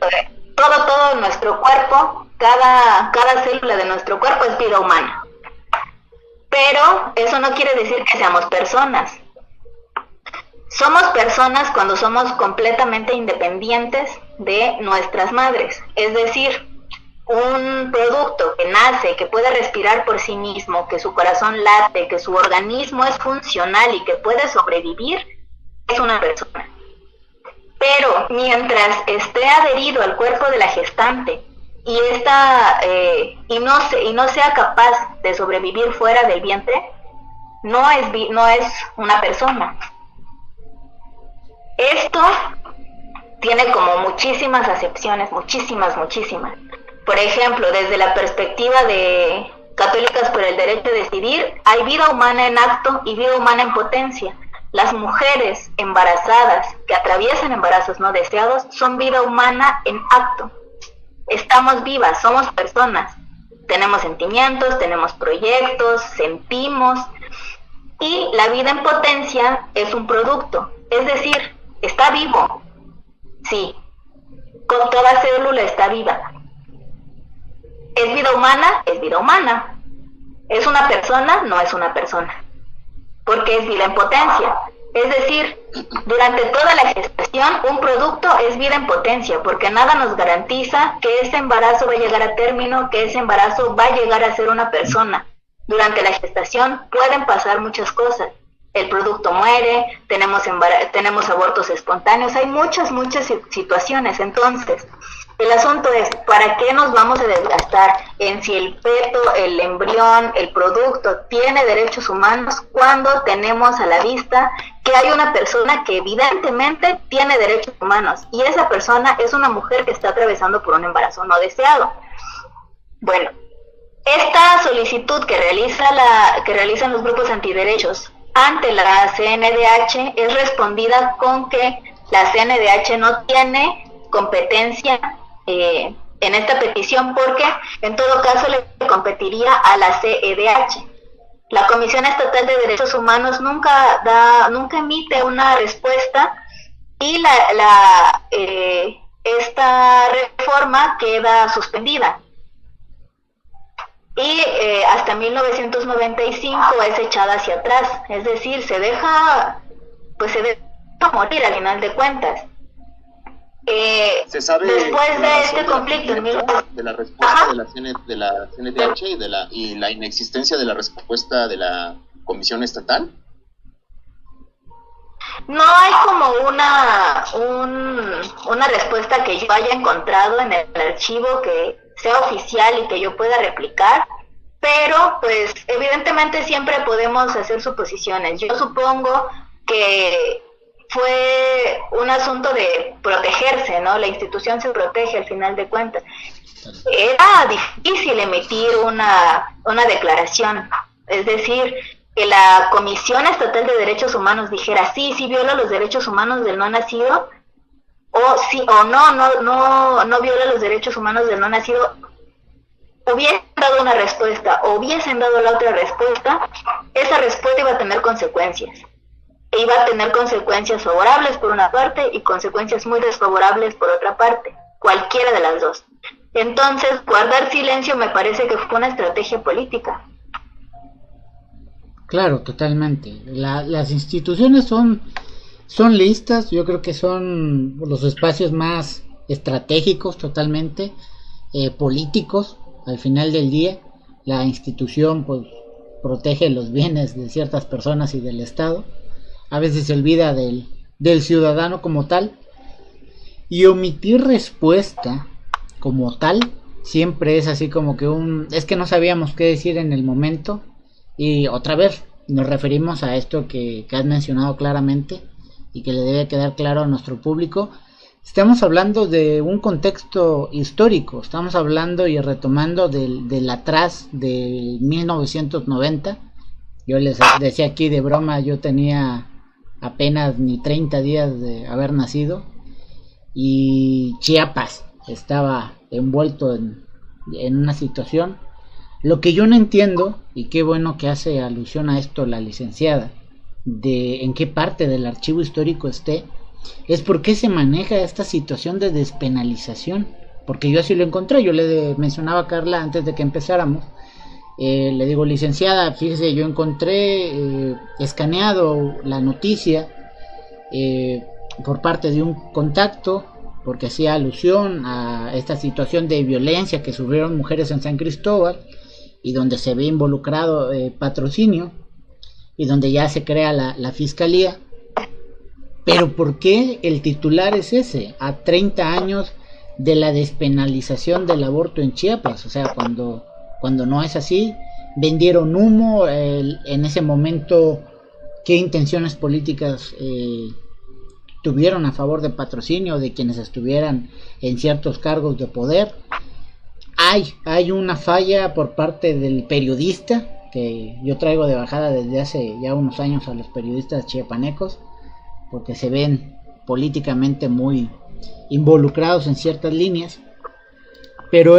nuestro cuerpo, cada célula de nuestro cuerpo es vida humana. Pero eso no quiere decir que seamos personas. Somos personas cuando somos completamente independientes de nuestras madres. Es decir, un producto que nace, que puede respirar por sí mismo, que su corazón late, que su organismo es funcional y que puede sobrevivir, es una persona. Pero mientras esté adherido al cuerpo de la gestante y no sea capaz de sobrevivir fuera del vientre, no es una persona. Esto tiene como muchísimas acepciones, muchísimas. Por ejemplo, desde la perspectiva de Católicas por el Derecho a Decidir, hay vida humana en acto y vida humana en potencia. Las mujeres embarazadas que atraviesan embarazos no deseados son vida humana en acto. Estamos vivas, somos personas. Tenemos sentimientos, tenemos proyectos, sentimos. Y la vida en potencia es un producto. Es decir, está vivo. Sí, con toda célula está viva. ¿Es vida humana? Es vida humana. ¿Es una persona? No es una persona. Porque es vida en potencia. Es decir, durante toda la gestación, un producto es vida en potencia, porque nada nos garantiza que ese embarazo va a llegar a término, que ese embarazo va a llegar a ser una persona. Durante la gestación pueden pasar muchas cosas. El producto muere, tenemos abortos espontáneos, hay muchas situaciones. Entonces, el asunto es, ¿para qué nos vamos a desgastar en si el feto, el embrión, el producto tiene derechos humanos cuando tenemos a la vista que hay una persona que evidentemente tiene derechos humanos y esa persona es una mujer que está atravesando por un embarazo no deseado? Bueno, esta solicitud que realizan los grupos antiderechos ante la CNDH es respondida con que la CNDH no tiene competencia en esta petición porque en todo caso le competiría a la CEDH. La Comisión Estatal de Derechos Humanos nunca emite una respuesta y esta reforma queda suspendida. Y hasta 1995 es echada hacia atrás, es decir, se deja morir al final de cuentas. ¿Se sabe después de este conflicto de la respuesta de la CNDH y la inexistencia de la respuesta de la Comisión Estatal? No hay como una respuesta que yo haya encontrado en el archivo que sea oficial y que yo pueda replicar, pero pues evidentemente siempre podemos hacer suposiciones. Yo supongo que fue un asunto de protegerse, ¿no? La institución se protege al final de cuentas. Era difícil emitir una declaración, es decir, que la Comisión Estatal de Derechos Humanos dijera sí viola los derechos humanos del no nacido, o sí o no viola los derechos humanos del no nacido. Hubiesen dado una respuesta o hubiesen dado la otra respuesta, esa respuesta iba a tener consecuencias. E iba a tener consecuencias favorables por una parte y consecuencias muy desfavorables por otra parte, cualquiera de las dos. Entonces, guardar silencio me parece que fue una estrategia política. Claro, totalmente. Las instituciones son listas, yo creo que son los espacios más estratégicos, totalmente políticos, al final del día. La institución pues protege los bienes de ciertas personas y del Estado. A veces se olvida del ciudadano como tal. Y omitir respuesta como tal siempre es así como que es que no sabíamos qué decir en el momento. Y otra vez nos referimos a esto que has mencionado claramente y que le debe quedar claro a nuestro público. Estamos hablando de un contexto histórico, estamos hablando y retomando del atrás de 1990. Yo les decía aquí de broma, yo tenía apenas ni 30 días de haber nacido y Chiapas estaba envuelto en una situación. Lo que yo no entiendo, y qué bueno que hace alusión a esto la licenciada, de en qué parte del archivo histórico esté, es por qué se maneja esta situación de despenalización. Porque yo así lo encontré, yo le mencionaba a Carla antes de que empezáramos, le digo, licenciada, fíjese, yo encontré escaneado la noticia por parte de un contacto, porque hacía alusión a esta situación de violencia que sufrieron mujeres en San Cristóbal, y donde se ve involucrado patrocinio, y donde ya se crea la fiscalía. Pero ¿por qué el titular es ese? A 30 años de la despenalización del aborto en Chiapas. O sea, cuando no es así, vendieron humo. En ese momento, ¿qué intenciones políticas tuvieron a favor de patrocinio, de quienes estuvieran en ciertos cargos de poder? Hay una falla por parte del periodista, que yo traigo de bajada desde hace ya unos años a los periodistas chiapanecos, porque se ven políticamente muy involucrados en ciertas líneas. Pero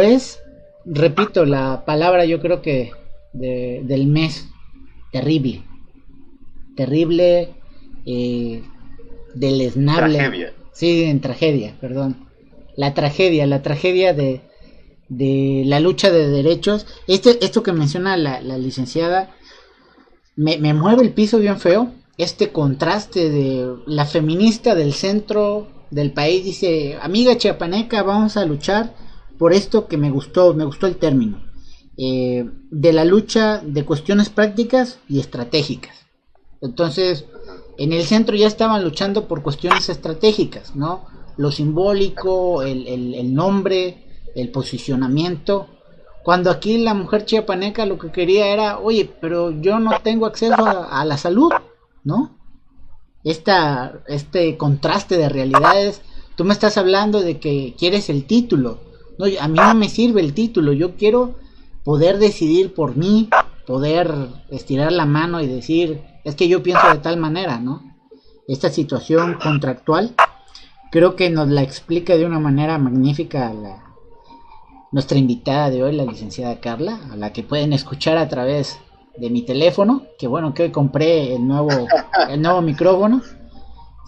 repito, la palabra yo creo que del mes, terrible, deleznable. Tragedia. Sí, en tragedia, perdón. La tragedia de la lucha de derechos. Esto que menciona la licenciada me mueve el piso bien feo. Este contraste de la feminista del centro del país dice, amiga chiapaneca, vamos a luchar por esto que me gustó el término, de la lucha de cuestiones prácticas y estratégicas. Entonces, en el centro ya estaban luchando por cuestiones estratégicas, ¿no? Lo simbólico, el nombre, el posicionamiento, cuando aquí la mujer chiapaneca lo que quería era, oye, pero yo no tengo acceso a la salud, ¿no? Este contraste de realidades. Tú me estás hablando de que quieres el título. No, a mí no me sirve el título. Yo quiero poder decidir por mí, poder estirar la mano y decir, es que yo pienso de tal manera, ¿no? Esta situación contractual creo que nos la explica de una manera magnífica nuestra invitada de hoy, la licenciada Carla, a la que pueden escuchar a través de mi teléfono, que bueno que hoy compré el nuevo micrófono,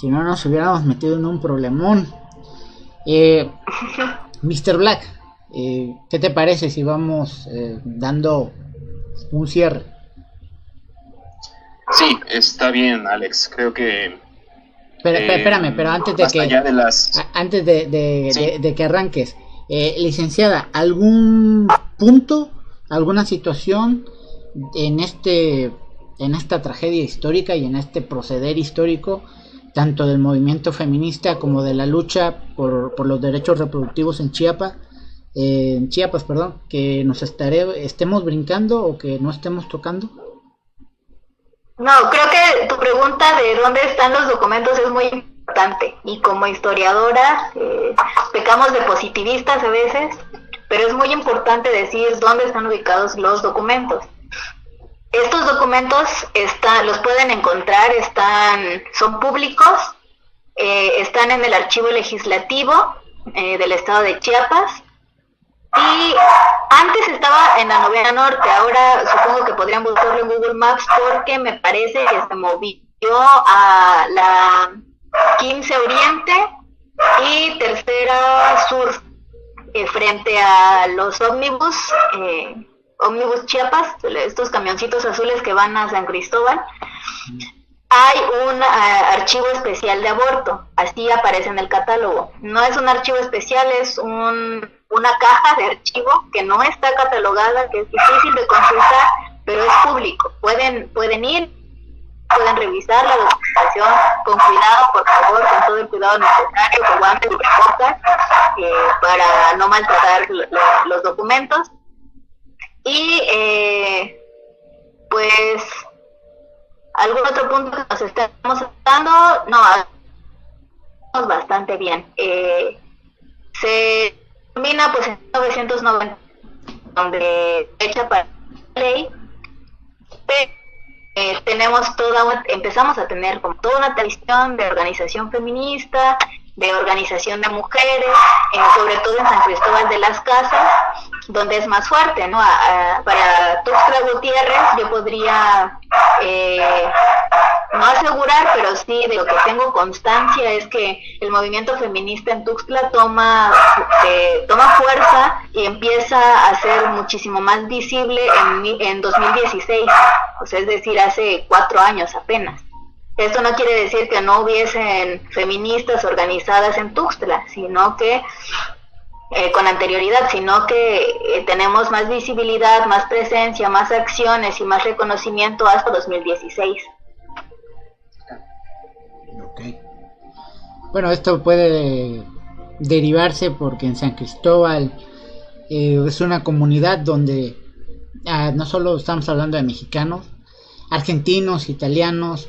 si no nos hubiéramos metido en un problemón. Mr. Black, ¿qué te parece si vamos dando un cierre? Sí, está bien, Alex, creo que espérame, pero antes de que Sí. de que arranques, licenciada, ¿algún punto, alguna situación en esta tragedia histórica y en este proceder histórico, tanto del movimiento feminista como de la lucha por los derechos reproductivos en Chiapas, que nos estemos brincando o que no estemos tocando? No, creo que tu pregunta de dónde están los documentos es muy importante, y como historiadora pecamos de positivistas a veces, pero es muy importante decir dónde están ubicados los documentos. Estos documentos los pueden encontrar, son públicos, están en el archivo legislativo del estado de Chiapas, y antes estaba en la Novena Norte. Ahora supongo que podrían buscarlo en Google Maps, porque me parece que se movió a la 15 Oriente y Tercera Sur, frente a los ómnibus Chiapas, estos camioncitos azules que van a San Cristóbal. Hay un archivo especial de aborto, así aparece en el catálogo. No es un archivo especial, es una caja de archivo que no está catalogada, que es difícil de consultar, pero es público. pueden ir, pueden revisar la documentación con cuidado, por favor, con todo el cuidado necesario, con guantes y bocas, para no maltratar los documentos. Y pues algún otro punto que nos estamos dando, no, estamos bastante bien. Se termina pues en 1990, donde hecha para la ley, pero empezamos a tener como toda una tradición de organización feminista, de organización de mujeres, sobre todo en San Cristóbal de las Casas, donde es más fuerte, ¿no? Para Tuxtla Gutiérrez yo podría no asegurar, pero sí de lo que tengo constancia es que el movimiento feminista en Tuxtla toma fuerza y empieza a ser muchísimo más visible en 2016, o sea, es decir, hace 4 años apenas. Esto no quiere decir que no hubiesen feministas organizadas en Tuxtla, sino que con anterioridad, sino que tenemos más visibilidad, más presencia, más acciones y más reconocimiento hasta 2016. Ok. Bueno, esto puede derivarse porque en San Cristóbal es una comunidad donde no solo estamos hablando de mexicanos, argentinos, italianos,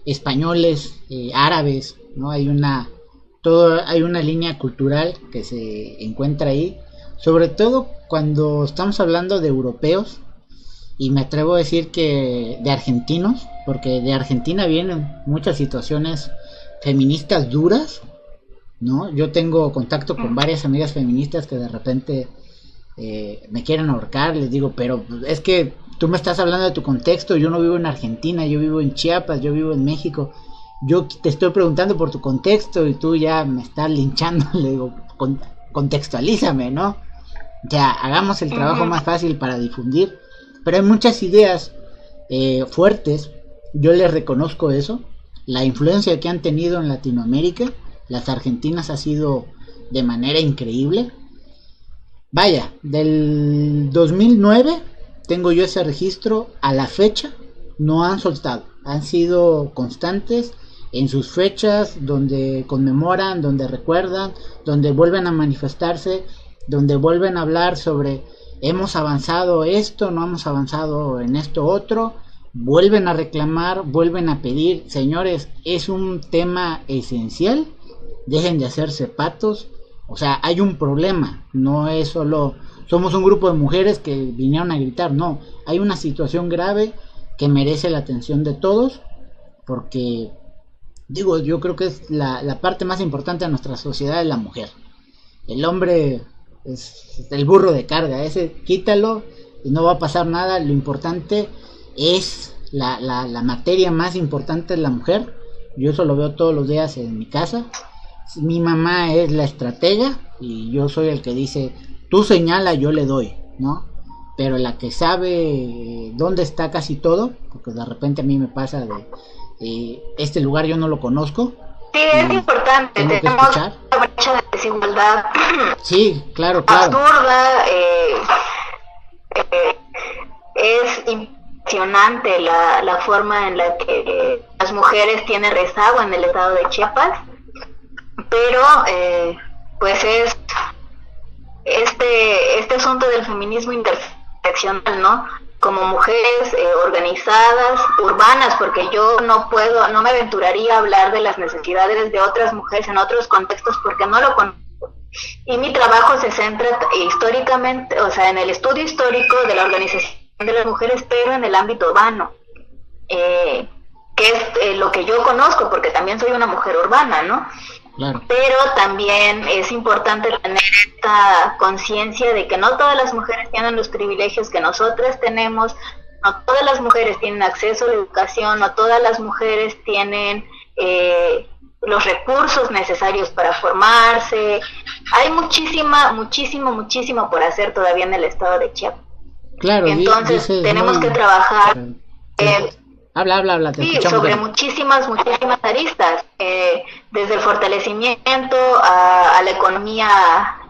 españoles, árabes, ¿no? Hay una línea cultural que se encuentra ahí, sobre todo cuando estamos hablando de europeos, y me atrevo a decir que de argentinos, porque de Argentina vienen muchas situaciones feministas duras, ¿no? Yo tengo contacto con varias amigas feministas que de repente me quieren ahorcar, les digo, pero es que tú me estás hablando de tu contexto, yo no vivo en Argentina, yo vivo en Chiapas, yo vivo en México, yo te estoy preguntando por tu contexto y tú ya me estás linchando, le digo, contextualízame, ¿no? Ya, hagamos el trabajo más fácil para difundir, pero hay muchas ideas fuertes, yo les reconozco eso, la influencia que han tenido en Latinoamérica, las argentinas ha sido de manera increíble. Vaya, del 2009 tengo yo ese registro, a la fecha no han soltado, han sido constantes en sus fechas, donde conmemoran, donde recuerdan, donde vuelven a manifestarse, donde vuelven a hablar sobre hemos avanzado esto, no hemos avanzado en esto otro, vuelven a reclamar, vuelven a pedir, señores, es un tema esencial, dejen de hacerse patos. O sea, hay un problema, no es solo somos un grupo de mujeres que vinieron a gritar, no, hay una situación grave que merece la atención de todos, porque, digo, yo creo que es la parte más importante de nuestra sociedad es la mujer. El hombre es el burro de carga, ese quítalo y no va a pasar nada, lo importante es la materia más importante es la mujer, yo eso lo veo todos los días en mi casa. Mi mamá es la estratega y yo soy el que dice, tú señala, yo le doy, ¿no? Pero la que sabe dónde está casi todo, porque de repente a mí me pasa de este lugar yo no lo conozco. Sí, es importante, tenemos una brecha de desigualdad. Sí, claro. Absurda, es impresionante la forma en la que las mujeres tienen rezago en el estado de Chiapas. Pero pues es este asunto del feminismo interseccional, ¿no? Como mujeres organizadas, urbanas, porque yo no me aventuraría a hablar de las necesidades de otras mujeres en otros contextos porque no lo conozco. Y mi trabajo se centra históricamente, o sea, en el estudio histórico de la organización de las mujeres, pero en el ámbito urbano, que es lo que yo conozco, porque también soy una mujer urbana, ¿no? Claro. Pero también es importante tener esta conciencia de que no todas las mujeres tienen los privilegios que nosotras tenemos, no todas las mujeres tienen acceso a la educación, no todas las mujeres tienen los recursos necesarios para formarse. Hay muchísimo por hacer todavía en el estado de Chiapas. Claro. Entonces tenemos que trabajar Habla, sí, sobre muchísimas aristas, desde el fortalecimiento a la economía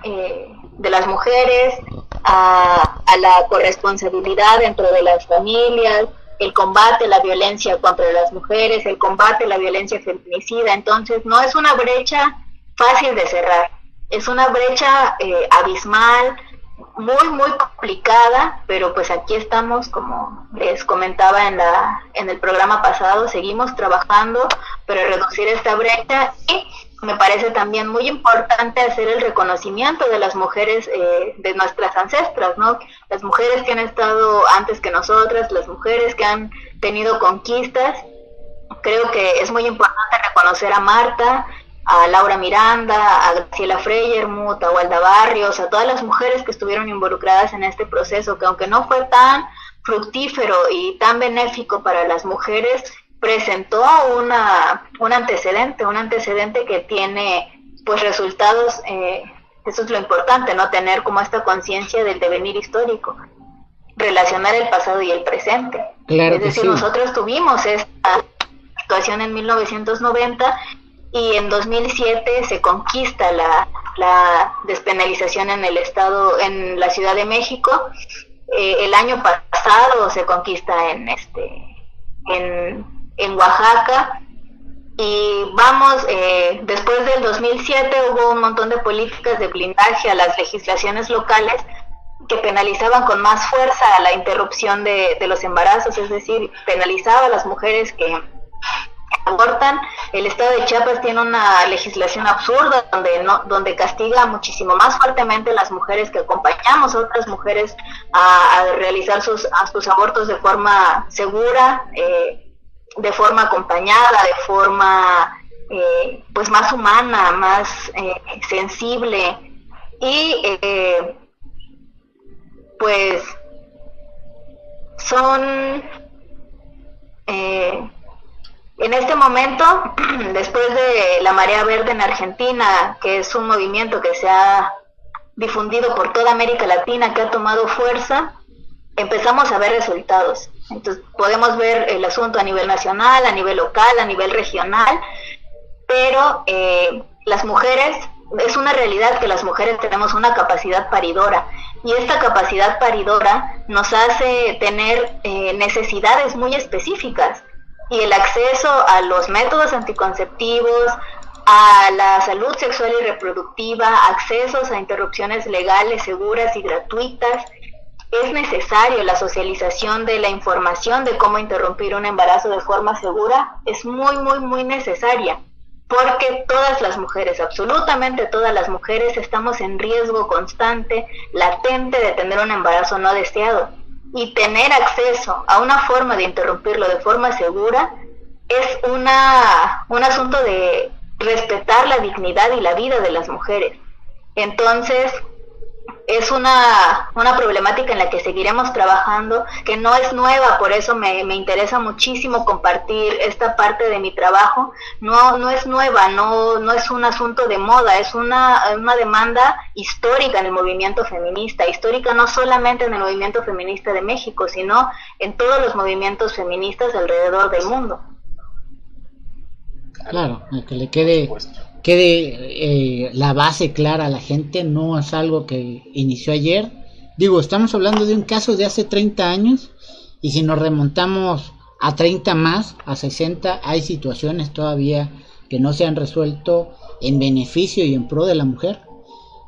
de las mujeres, a la corresponsabilidad dentro de las familias, el combate a la violencia contra las mujeres, el combate a la violencia feminicida. Entonces no es una brecha fácil de cerrar, es una brecha abismal, muy complicada, pero pues aquí estamos, como les comentaba en el programa pasado, seguimos trabajando para reducir esta brecha, y me parece también muy importante hacer el reconocimiento de las mujeres, de nuestras ancestras, ¿no? Las mujeres que han estado antes que nosotras, las mujeres que han tenido conquistas. Creo que es muy importante reconocer a Marta, a Laura Miranda, a Graciela Freyermuth, a Walda Barrios, a todas las mujeres que estuvieron involucradas en este proceso, que aunque no fue tan fructífero y tan benéfico para las mujeres, presentó un antecedente que tiene pues resultados. Eso es lo importante, ¿no? Tener como esta conciencia del devenir histórico, relacionar el pasado y el presente. Claro, es decir, sí, nosotros tuvimos esta situación en 1990 y en 2007 se conquista la despenalización en el estado, en la Ciudad de México. El año pasado se conquista en Oaxaca, y vamos, después del 2007 hubo un montón de políticas de blindaje a las legislaciones locales que penalizaban con más fuerza la interrupción de los embarazos, es decir, penalizaba a las mujeres que abortan. El estado de Chiapas tiene una legislación absurda donde castiga muchísimo más fuertemente a las mujeres que acompañamos a otras mujeres a realizar sus abortos de forma segura, de forma acompañada, de forma pues más humana, más sensible, y pues son en este momento, después de la Marea Verde en Argentina, que es un movimiento que se ha difundido por toda América Latina, que ha tomado fuerza, empezamos a ver resultados. Entonces podemos ver el asunto a nivel nacional, a nivel local, a nivel regional, pero las mujeres, es una realidad que las mujeres tenemos una capacidad paridora, y esta capacidad paridora nos hace tener necesidades muy específicas, y el acceso a los métodos anticonceptivos, a la salud sexual y reproductiva, accesos a interrupciones legales, seguras y gratuitas. Es necesario la socialización de la información de cómo interrumpir un embarazo de forma segura, es muy necesaria, porque todas las mujeres, absolutamente todas las mujeres, estamos en riesgo constante, latente, de tener un embarazo no deseado. Y tener acceso a una forma de interrumpirlo de forma segura es un asunto de respetar la dignidad y la vida de las mujeres. Entonces, es una problemática en la que seguiremos trabajando, que no es nueva, por eso me interesa muchísimo compartir esta parte de mi trabajo. No es nueva, no es un asunto de moda, es una demanda histórica en el movimiento feminista, histórica no solamente en el movimiento feminista de México, sino en todos los movimientos feministas alrededor del mundo. Claro, que le quede la base clara a la gente, no es algo que inició ayer. Digo, estamos hablando de un caso de hace 30 años, y si nos remontamos a 30 más, a 60, hay situaciones todavía que no se han resuelto en beneficio y en pro de la mujer.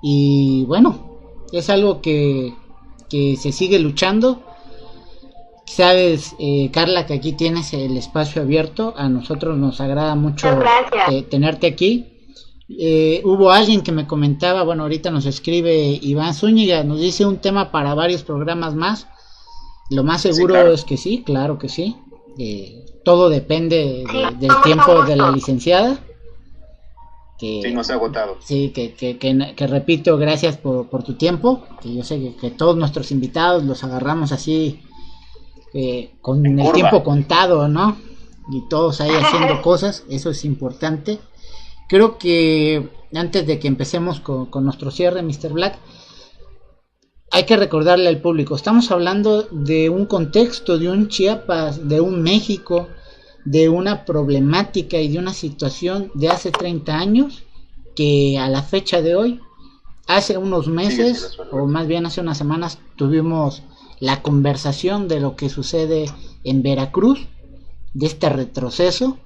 Y bueno, es algo que se sigue luchando. Sabes, Carla, que aquí tienes el espacio abierto. A nosotros nos agrada mucho tenerte aquí. Hubo alguien que me comentaba, bueno, ahorita nos escribe Iván Zúñiga, nos dice un tema para varios programas más. Lo más seguro, sí, claro, es que sí, claro que sí. Todo depende del tiempo de la licenciada. Sí, no se ha agotado. Sí, que repito, gracias por tu tiempo. Que yo sé que todos nuestros invitados los agarramos así, con el tiempo contado, ¿no? Y todos ahí haciendo cosas, eso es importante. Creo que antes de que empecemos con nuestro cierre, Mr. Black, hay que recordarle al público, estamos hablando de un contexto, de un Chiapas, de un México, de una problemática y de una situación de hace 30 años, que a la fecha de hoy, hace unos meses, o más bien hace unas semanas, tuvimos la conversación de lo que sucede en Veracruz, de este retroceso,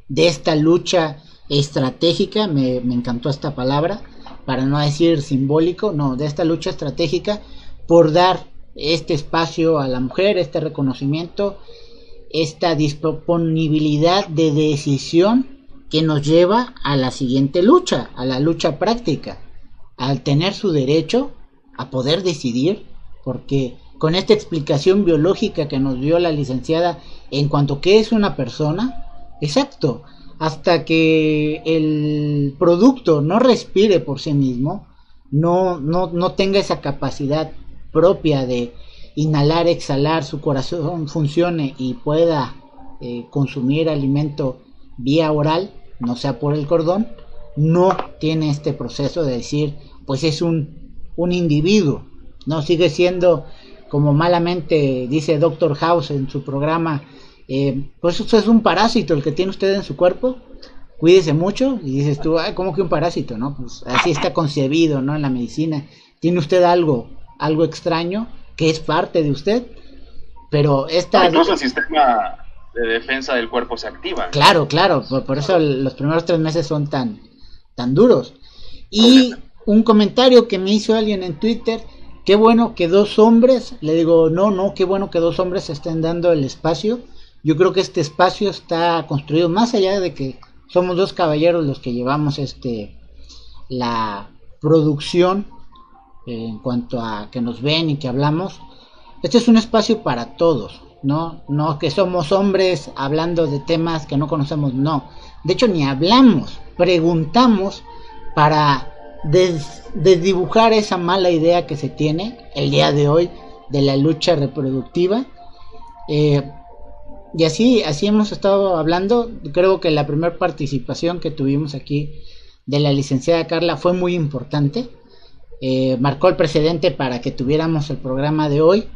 de esta lucha estratégica, me encantó esta palabra, para no decir simbólico, no, de esta lucha estratégica por dar este espacio a la mujer, este reconocimiento, esta disponibilidad de decisión que nos lleva a la siguiente lucha, a la lucha práctica, al tener su derecho a poder decidir, porque con esta explicación biológica que nos dio la licenciada en cuanto a qué es una persona, exacto, hasta que el producto no respire por sí mismo, no tenga esa capacidad propia de inhalar, exhalar, su corazón funcione y pueda consumir alimento vía oral, no sea por el cordón, no tiene este proceso de decir, pues es un individuo, no sigue siendo, como malamente dice Doctor House en su programa, pues eso es un parásito el que tiene usted en su cuerpo, cuídese mucho, y dices tú, ay, ¿cómo que un parásito? No, pues así está concebido, ¿no? En la medicina, tiene usted algo extraño que es parte de usted, pero incluso el sistema de defensa del cuerpo se activa. Claro, por eso los primeros 3 meses son tan duros. Y un comentario que me hizo alguien en Twitter, qué bueno que 2 hombres, le digo, no, qué bueno que 2 hombres estén dando el espacio. Yo creo que este espacio está construido más allá de que somos 2 caballeros los que llevamos la producción en cuanto a que nos ven y que hablamos. Este es un espacio para todos, no que somos hombres hablando de temas que no conocemos, no. De hecho ni hablamos, preguntamos para desdibujar esa mala idea que se tiene el día de hoy de la lucha reproductiva. Y así hemos estado hablando. Creo que la primera participación que tuvimos aquí de la licenciada Carla fue muy importante. Marcó el precedente para que tuviéramos el programa de hoy.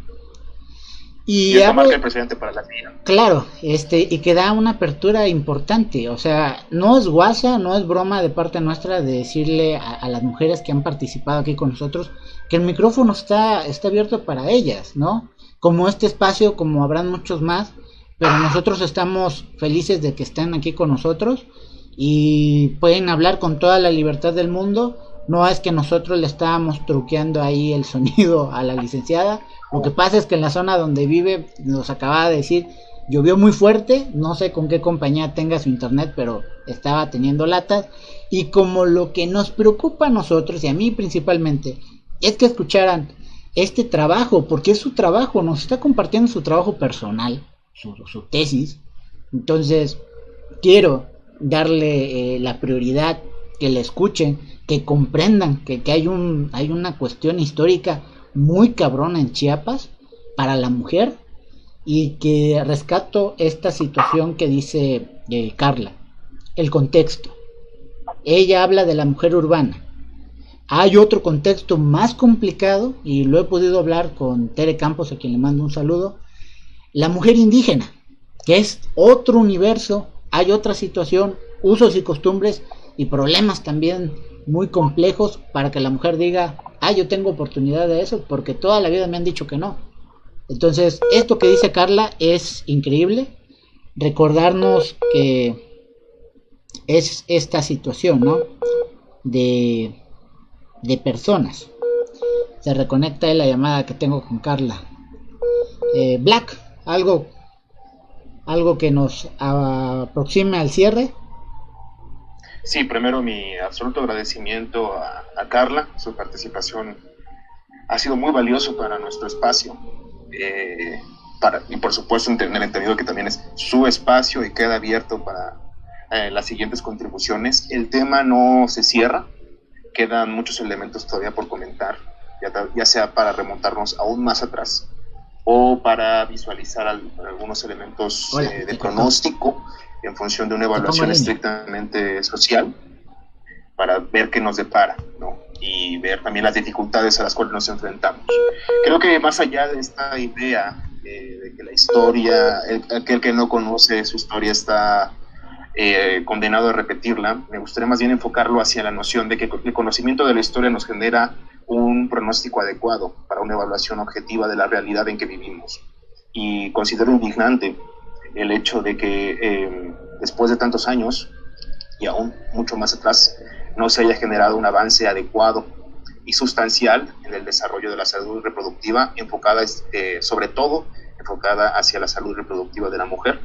Y marca el precedente para la vida. Claro, y que da una apertura importante. O sea, no es guasa, no es broma de parte nuestra de decirle a las mujeres que han participado aquí con nosotros que el micrófono está abierto para ellas, ¿no? Como este espacio, como habrán muchos más, pero nosotros estamos felices de que estén aquí con nosotros y pueden hablar con toda la libertad del mundo. No es que nosotros le estábamos truqueando ahí el sonido a la licenciada. Lo que pasa es que en la zona donde vive, nos acababa de decir, llovió muy fuerte, no sé con qué compañía tenga su internet, pero estaba teniendo latas. Y como lo que nos preocupa a nosotros, y a mí principalmente, es que escucharan este trabajo, porque es su trabajo, nos está compartiendo su trabajo personal, su tesis. Entonces, quiero darle la prioridad, que le escuchen, que comprendan que hay una cuestión histórica muy cabrona en Chiapas para la mujer, y que rescato esta situación que dice Carla, el contexto. Ella habla de la mujer urbana. Hay otro contexto más complicado, y lo he podido hablar con Tere Campos, a quien le mando un saludo, la mujer indígena, que es otro universo, hay otra situación, usos y costumbres y problemas también muy complejos para que la mujer diga, yo tengo oportunidad de eso, porque toda la vida me han dicho que no. Entonces, esto que dice Carla es increíble, recordarnos que es esta situación, ¿no? De personas. Se reconecta la llamada que tengo con Carla. Black, algo que nos aproxime al cierre. Sí, primero mi absoluto agradecimiento a Carla. Su participación ha sido muy valioso para nuestro espacio, y por supuesto tener entendido que también es su espacio y queda abierto para las siguientes contribuciones. El tema no se cierra, quedan muchos elementos todavía por comentar, ya sea para remontarnos aún más atrás o para visualizar algunos elementos de pronóstico en función de una evaluación estrictamente social, para ver qué nos depara, ¿no? Y ver también las dificultades a las cuales nos enfrentamos. Creo que más allá de esta idea de que la historia, aquel que no conoce su historia está condenado a repetirla, me gustaría más bien enfocarlo hacia la noción de que el conocimiento de la historia nos genera un pronóstico adecuado para una evaluación objetiva de la realidad en que vivimos. y considero indignante el hecho de que después de tantos años, y aún mucho más atrás, no se haya generado un avance adecuado y sustancial en el desarrollo de la salud reproductiva, enfocada sobre todo enfocada hacia la salud reproductiva de la mujer.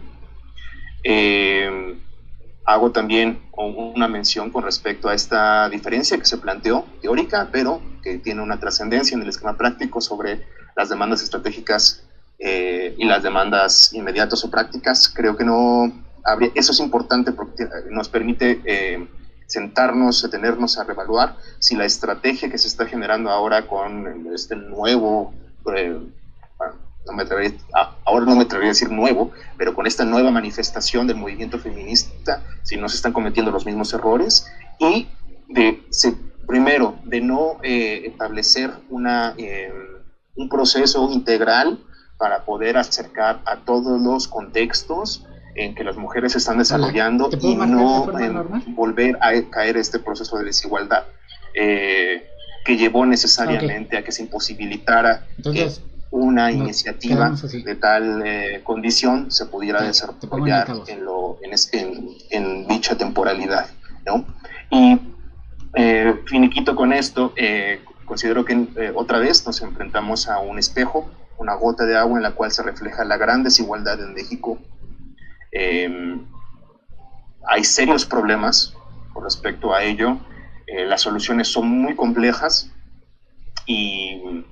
Hago también una mención con respecto a esta diferencia que se planteó, teórica, pero que tiene una trascendencia en el esquema práctico sobre las demandas estratégicas y las demandas inmediatas o prácticas. Creo que no habría, eso es importante porque nos permite sentarnos, detenernos a reevaluar si la estrategia que se está generando ahora con este nuevo, ahora no me atrevería a decir nuevo, pero con esta nueva manifestación del movimiento feminista, si no se están cometiendo los mismos errores, y primero, de no establecer un proceso integral para poder acercar a todos los contextos en que las mujeres se están desarrollando y no volver a caer este proceso de desigualdad que llevó necesariamente a que se imposibilitara una iniciativa de tal condición se pudiera desarrollar en dicha temporalidad, ¿no? Y finiquito con esto, considero que otra vez nos enfrentamos a un espejo, una gota de agua en la cual se refleja la gran desigualdad en México. Hay serios problemas con respecto a ello, las soluciones son muy complejas y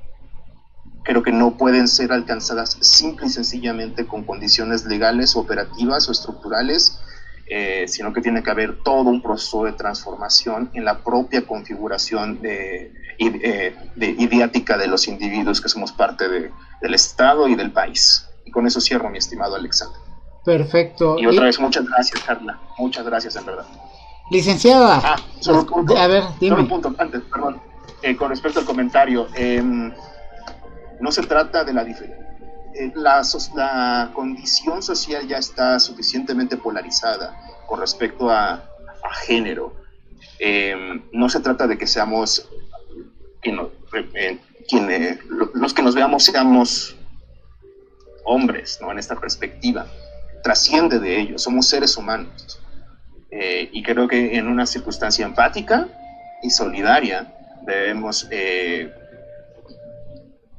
creo que no pueden ser alcanzadas simple y sencillamente con condiciones legales, operativas o estructurales, sino que tiene que haber todo un proceso de transformación en la propia configuración ideática de los individuos que somos parte del Estado y del país. Y con eso cierro, mi estimado Alexander. Perfecto. Y otra vez, muchas gracias, Carla. Muchas gracias, en verdad. Licenciada. Solo un punto. A ver, dime. Solo un punto antes, perdón. Con respecto al comentario, no se trata de la condición social ya está suficientemente polarizada con respecto a género. No se trata de que seamos los que nos veamos seamos hombres, ¿no? En esta perspectiva trasciende de ello, somos seres humanos, y creo que en una circunstancia empática y solidaria debemos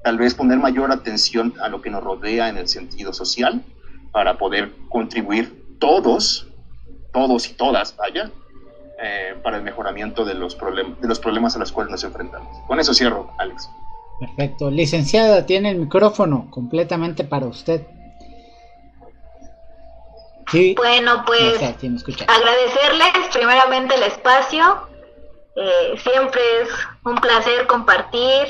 tal vez poner mayor atención a lo que nos rodea en el sentido social para poder contribuir todos y todas, para el mejoramiento de los problemas a los cuales nos enfrentamos. Con eso cierro, Alex. Perfecto. Licenciada, tiene el micrófono completamente para usted. Sí. Bueno, pues agradecerles primeramente el espacio. Siempre es un placer compartir.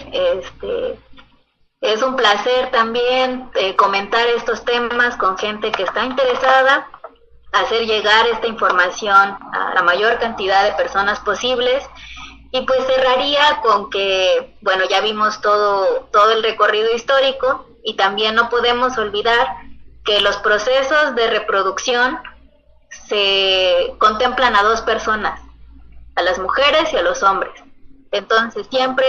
Es un placer también comentar estos temas con gente que está interesada, hacer llegar esta información a la mayor cantidad de personas posibles. Y pues cerraría con que, bueno, ya vimos todo el recorrido histórico y también no podemos olvidar que los procesos de reproducción se contemplan a dos personas, a las mujeres y a los hombres. Entonces siempre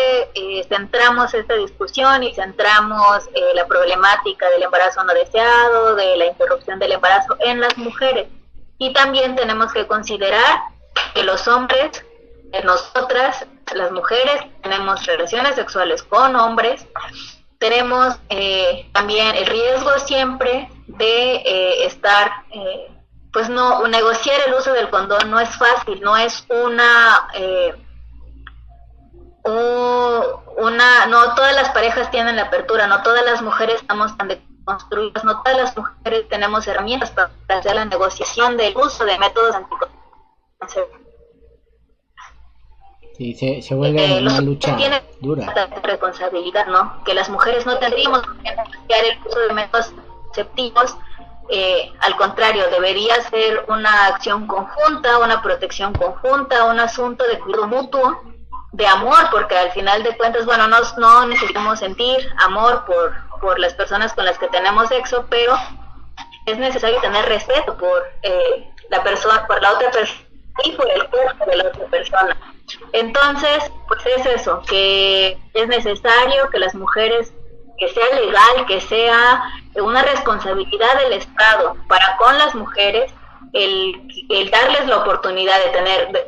centramos esta discusión y centramos la problemática del embarazo no deseado, de la interrupción del embarazo en las mujeres. Y también tenemos que considerar que los hombres, nosotras, las mujeres, tenemos relaciones sexuales con hombres, tenemos también el riesgo siempre de estar, pues no, negociar el uso del condón no es fácil, no es no todas las parejas tienen la apertura, no todas las mujeres estamos tan deconstruidas, no todas las mujeres tenemos herramientas para hacer la negociación del uso de métodos anticonceptivos. Sí, se vuelve una lucha dura. Responsabilidad, ¿no? Que las mujeres no tendríamos que negociar el uso de métodos anticonceptivos, al contrario, debería ser una acción conjunta, una protección conjunta, un asunto de cuidado mutuo, de amor, porque al final de cuentas, bueno, no necesitamos sentir amor por las personas con las que tenemos sexo, pero es necesario tener respeto por la persona, por la otra persona y por el cuerpo de la otra persona. Entonces, pues es eso, que es necesario que las mujeres que sea legal, que sea una responsabilidad del Estado para con las mujeres, el darles la oportunidad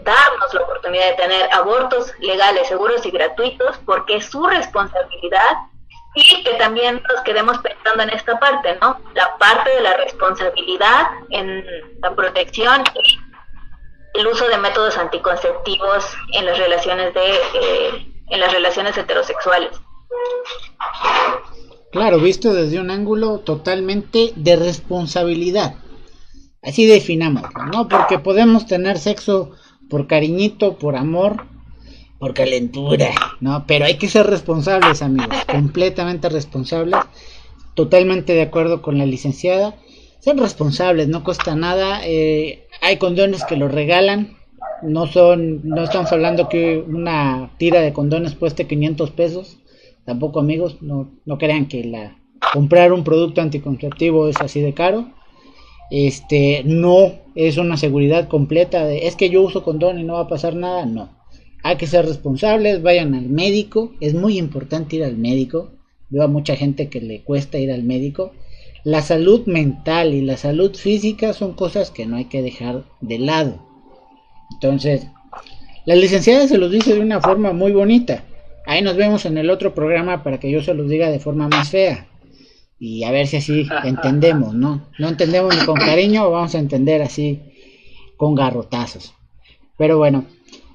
darnos la oportunidad de tener abortos legales, seguros y gratuitos, porque es su responsabilidad, y que también nos quedemos pensando en esta parte, ¿no? La parte de la responsabilidad en la protección y el uso de métodos anticonceptivos en las relaciones heterosexuales. Claro, visto desde un ángulo totalmente de responsabilidad. Así definamos, ¿no? Porque podemos tener sexo por cariñito, por amor, por calentura, ¿no? Pero hay que ser responsables, amigos, completamente responsables. Totalmente de acuerdo con la licenciada. Ser responsables, no cuesta nada. Hay condones que los regalan. No estamos hablando que una tira de condones cueste 500 pesos. Tampoco, amigos, no crean que comprar un producto anticonceptivo es así de caro. No es una seguridad completa de es que yo uso condón y no va a pasar nada. No, hay que ser responsables, vayan al médico, es muy importante ir al médico. Veo a mucha gente que le cuesta ir al médico. La salud mental y la salud física son cosas que no hay que dejar de lado. Entonces, la licenciada se los dice de una forma muy bonita. Ahí nos vemos en el otro programa para que yo se los diga de forma más fea. Y a ver si así entendemos, ¿no? No entendemos ni con cariño, vamos a entender así con garrotazos. Pero bueno,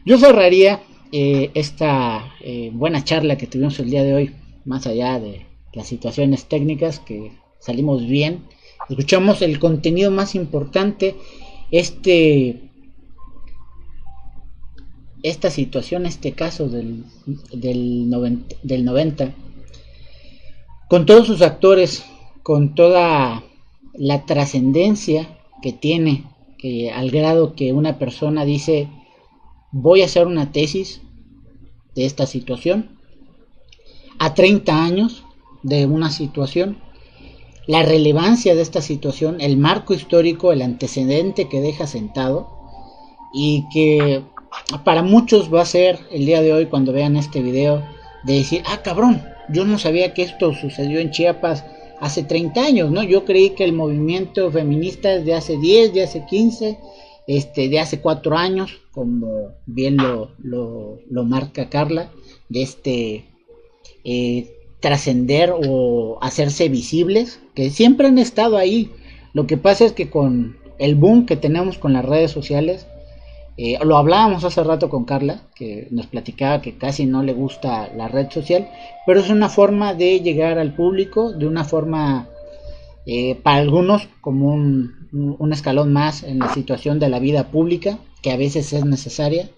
yo cerraría esta buena charla que tuvimos el día de hoy, más allá de las situaciones técnicas, que salimos bien. Escuchamos el contenido más importante, esta situación, este caso del 90. Con todos sus actores, con toda la trascendencia que tiene, que al grado que una persona dice, voy a hacer una tesis de esta situación, a 30 años de una situación, la relevancia de esta situación, el marco histórico, el antecedente que deja sentado, y que para muchos va a ser el día de hoy, cuando vean este video, de decir, cabrón, yo no sabía que esto sucedió en Chiapas hace 30 años, ¿no? Yo creí que el movimiento feminista es de hace 10, de hace 15, de hace 4 años, como bien lo marca Carla, de trascender o hacerse visibles, que siempre han estado ahí. Lo que pasa es que con el boom que tenemos con las redes sociales, lo hablábamos hace rato con Carla, que nos platicaba que casi no le gusta la red social, pero es una forma de llegar al público, de una forma para algunos como un escalón más en la situación de la vida pública, que a veces es necesaria.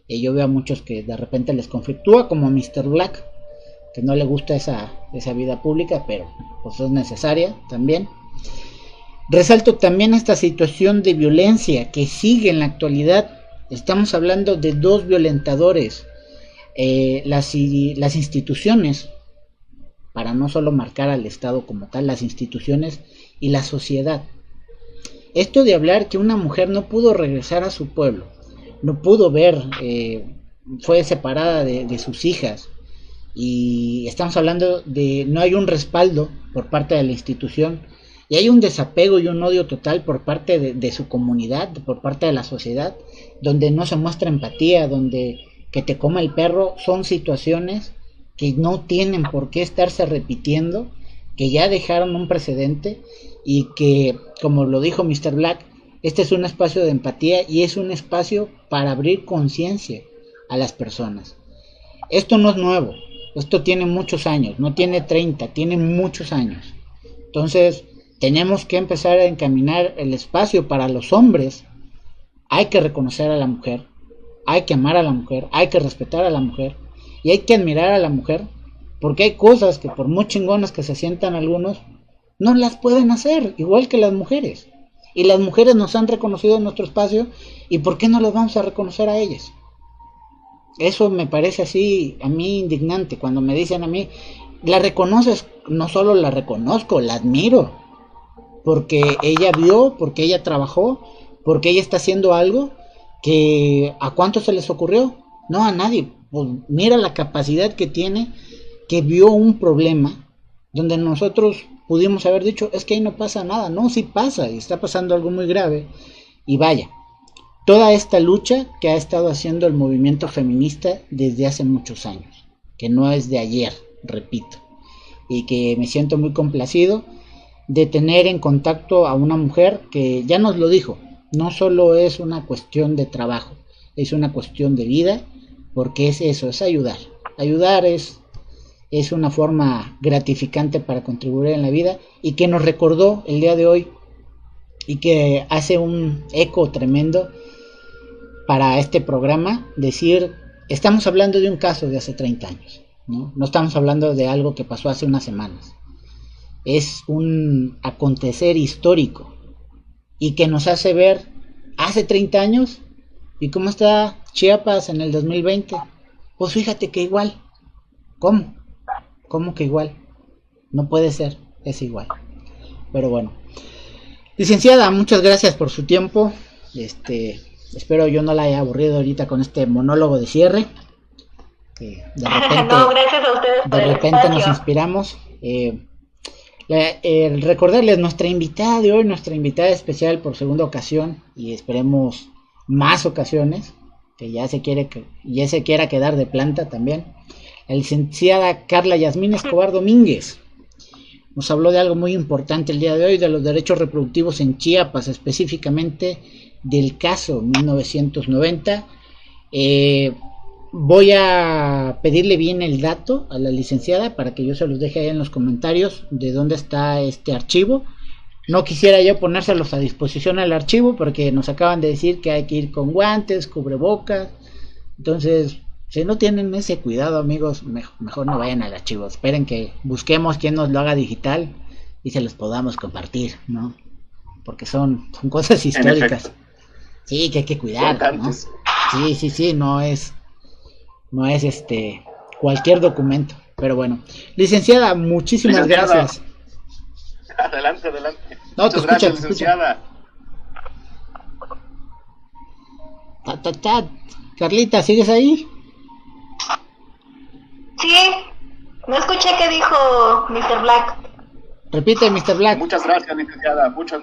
Yo veo a muchos que de repente les conflictúa, como a Mr. Black, que no le gusta esa vida pública, pero pues es necesaria también. Resalto también esta situación de violencia que sigue en la actualidad. Estamos hablando de 2 violentadores. Las instituciones, para no solo marcar al Estado como tal, las instituciones y la sociedad. Esto de hablar que una mujer no pudo regresar a su pueblo, no pudo ver, fue separada de sus hijas, y estamos hablando de no hay un respaldo por parte de la institución, y hay un desapego y un odio total por parte de su comunidad, por parte de la sociedad, donde no se muestra empatía, donde que te coma el perro. Son situaciones que no tienen por qué estarse repitiendo, que ya dejaron un precedente, y que, como lo dijo Mr. Black, este es un espacio de empatía y es un espacio para abrir conciencia a las personas. Esto no es nuevo, esto tiene muchos años, no tiene 30, tiene muchos años. Entonces tenemos que empezar a encaminar el espacio para los hombres. Hay que reconocer a la mujer, hay que amar a la mujer, hay que respetar a la mujer y hay que admirar a la mujer, porque hay cosas que por muy chingonas que se sientan algunos, no las pueden hacer, igual que las mujeres. Y las mujeres nos han reconocido en nuestro espacio, y ¿por qué no las vamos a reconocer a ellas? Eso me parece así a mí indignante, cuando me dicen a mí, ¿la reconoces? No solo la reconozco, la admiro, porque ella vio, porque ella trabajó, porque ella está haciendo algo que ¿a cuántos se les ocurrió? No, a nadie. Pues mira la capacidad que tiene, que vio un problema, donde nosotros pudimos haber dicho, es que ahí no pasa nada. No, sí pasa, y está pasando algo muy grave. Y vaya, toda esta lucha que ha estado haciendo el movimiento feminista desde hace muchos años, que no es de ayer, repito, y que me siento muy complacido de tener en contacto a una mujer que ya nos lo dijo, no solo es una cuestión de trabajo, es una cuestión de vida, porque es eso, es ayudar. Ayudar es una forma gratificante para contribuir en la vida, y que nos recordó el día de hoy y que hace un eco tremendo para este programa, decir, estamos hablando de un caso de hace 30 años, ¿no? No estamos hablando de algo que pasó hace unas semanas. Es un acontecer histórico y que nos hace ver hace 30 años y cómo está Chiapas en el 2020. Pues fíjate que igual. ¿Cómo? ¿Cómo que igual? No puede ser, es igual. Pero bueno. Licenciada, muchas gracias por su tiempo. Espero yo no la haya aburrido ahorita con este monólogo de cierre. Que de repente, no, gracias a ustedes por de repente nos inspiramos. Recordarles nuestra invitada de hoy, nuestra invitada especial por segunda ocasión, y esperemos más ocasiones, que ya se quiera quedar de planta también, la licenciada Carla Yasmín Escobar Domínguez. Nos habló de algo muy importante el día de hoy, de los derechos reproductivos en Chiapas, específicamente del caso 1990. Voy a pedirle bien el dato a la licenciada para que yo se los deje ahí en los comentarios de dónde está este archivo. No quisiera yo ponérselos a disposición al archivo porque nos acaban de decir que hay que ir con guantes, cubrebocas. Entonces, si no tienen ese cuidado, amigos, mejor no vayan al archivo. Esperen que busquemos quien nos lo haga digital y se los podamos compartir, ¿no? Porque son cosas históricas. Sí, que hay que cuidar, ¿no? Sí, no es cualquier documento. Pero bueno, licenciada, muchísimas gracias. Adelante. No, muchas te gracias, escucho. licenciada. Carlita, ¿sigues ahí? Sí, no escuché qué dijo Mr. Black. Repite, Mr. Black. Muchas gracias, licenciada. Muchas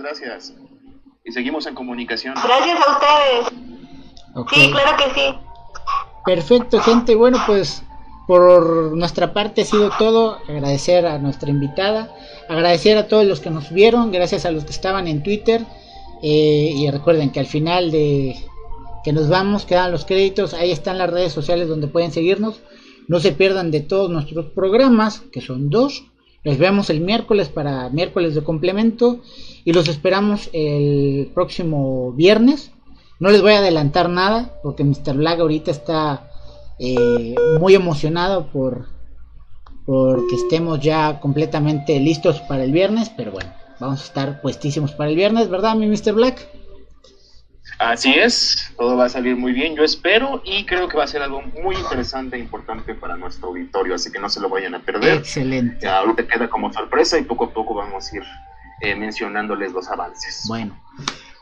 gracias. Y seguimos en comunicación. Gracias a ustedes. Okay. Sí, claro que sí. Perfecto, gente. Bueno, pues por nuestra parte ha sido todo. Agradecer a nuestra invitada, agradecer a todos los que nos vieron, gracias a los que estaban en Twitter, y recuerden que al final de que nos vamos quedan los créditos, ahí están las redes sociales donde pueden seguirnos. No se pierdan de todos nuestros programas, que son 2. Les vemos el miércoles para miércoles de complemento y los esperamos el próximo viernes. No les voy a adelantar nada porque Mr. Black ahorita está muy emocionado porque estemos ya completamente listos para el viernes, pero bueno, vamos a estar puestísimos para el viernes, ¿verdad, mi Mr. Black? Así es, todo va a salir muy bien, yo espero, y creo que va a ser algo muy interesante e importante para nuestro auditorio, así que no se lo vayan a perder. Excelente. Ya, ahorita queda como sorpresa y poco a poco vamos a ir mencionándoles los avances. Bueno,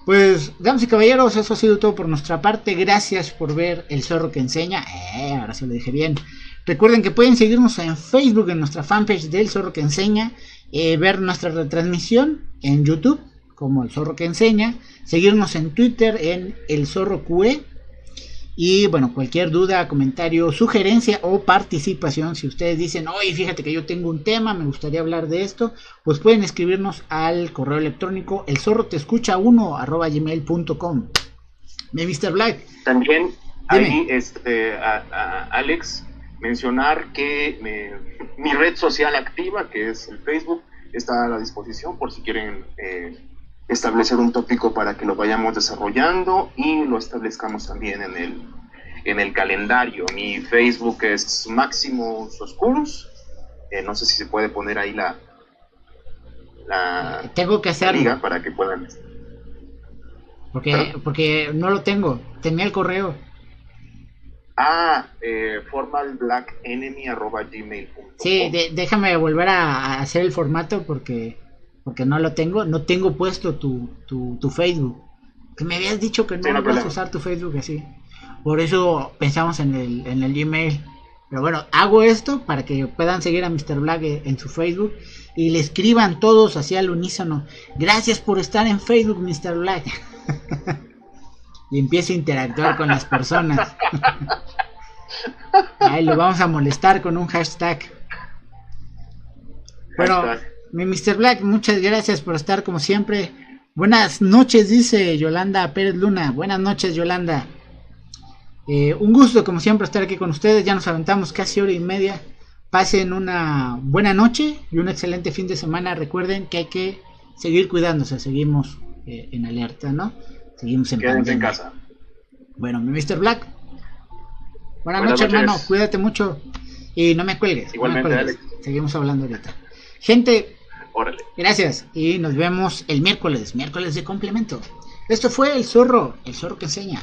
pues damas y caballeros, eso ha sido todo por nuestra parte. Gracias por ver El Zorro que Enseña. Ahora sí lo dije bien. Recuerden que pueden seguirnos en Facebook, en nuestra fanpage del Zorro que Enseña, ver nuestra retransmisión en YouTube como El Zorro que Enseña, seguirnos en Twitter en El Zorro QE, y bueno, cualquier duda, comentario, sugerencia o participación, si ustedes dicen, oye, fíjate que yo tengo un tema, me gustaría hablar de esto, pues pueden escribirnos al correo electrónico elzorrotescucha1@gmail.com. Mi Mr. Black. También Dime. ahí, Alex, mencionar que mi red social activa, que es el Facebook, está a la disposición por si quieren establecer un tópico para que lo vayamos desarrollando y lo establezcamos también en el calendario. Mi Facebook es Máximos Oscuros. No sé si se puede poner ahí la tengo que hacerlo liga para que puedan. porque no lo tengo, tenía el correo. Formalblackenemy@gmail.com. Sí, déjame volver a hacer el formato porque no lo tengo, no tengo puesto tu Facebook. Que me habías dicho que no vas a usar tu Facebook así. Por eso pensamos en el Gmail. Pero bueno, hago esto para que puedan seguir a Mr. Black en su Facebook y le escriban todos así al unísono: gracias por estar en Facebook, Mr. Black. Y empiece a interactuar con las personas. Ahí lo vamos a molestar con un hashtag. Bueno, mi Mr. Black, muchas gracias por estar como siempre. Buenas noches, dice Yolanda Pérez Luna. Buenas noches, Yolanda. Un gusto como siempre estar aquí con ustedes. Ya nos aventamos casi hora y media. Pasen una buena noche y un excelente fin de semana. Recuerden que hay que seguir cuidándose. Seguimos en alerta, ¿no? Seguimos en Quédense pandemia. en casa. Bueno, mi Mr. Black, buenas noches, hermano. Cuídate mucho y no me cuelgues. Igualmente, no me cuelgues. Alex. Seguimos hablando ahorita. Gente, Órale. gracias y nos vemos el miércoles de complemento. Esto fue El Zorro que enseña.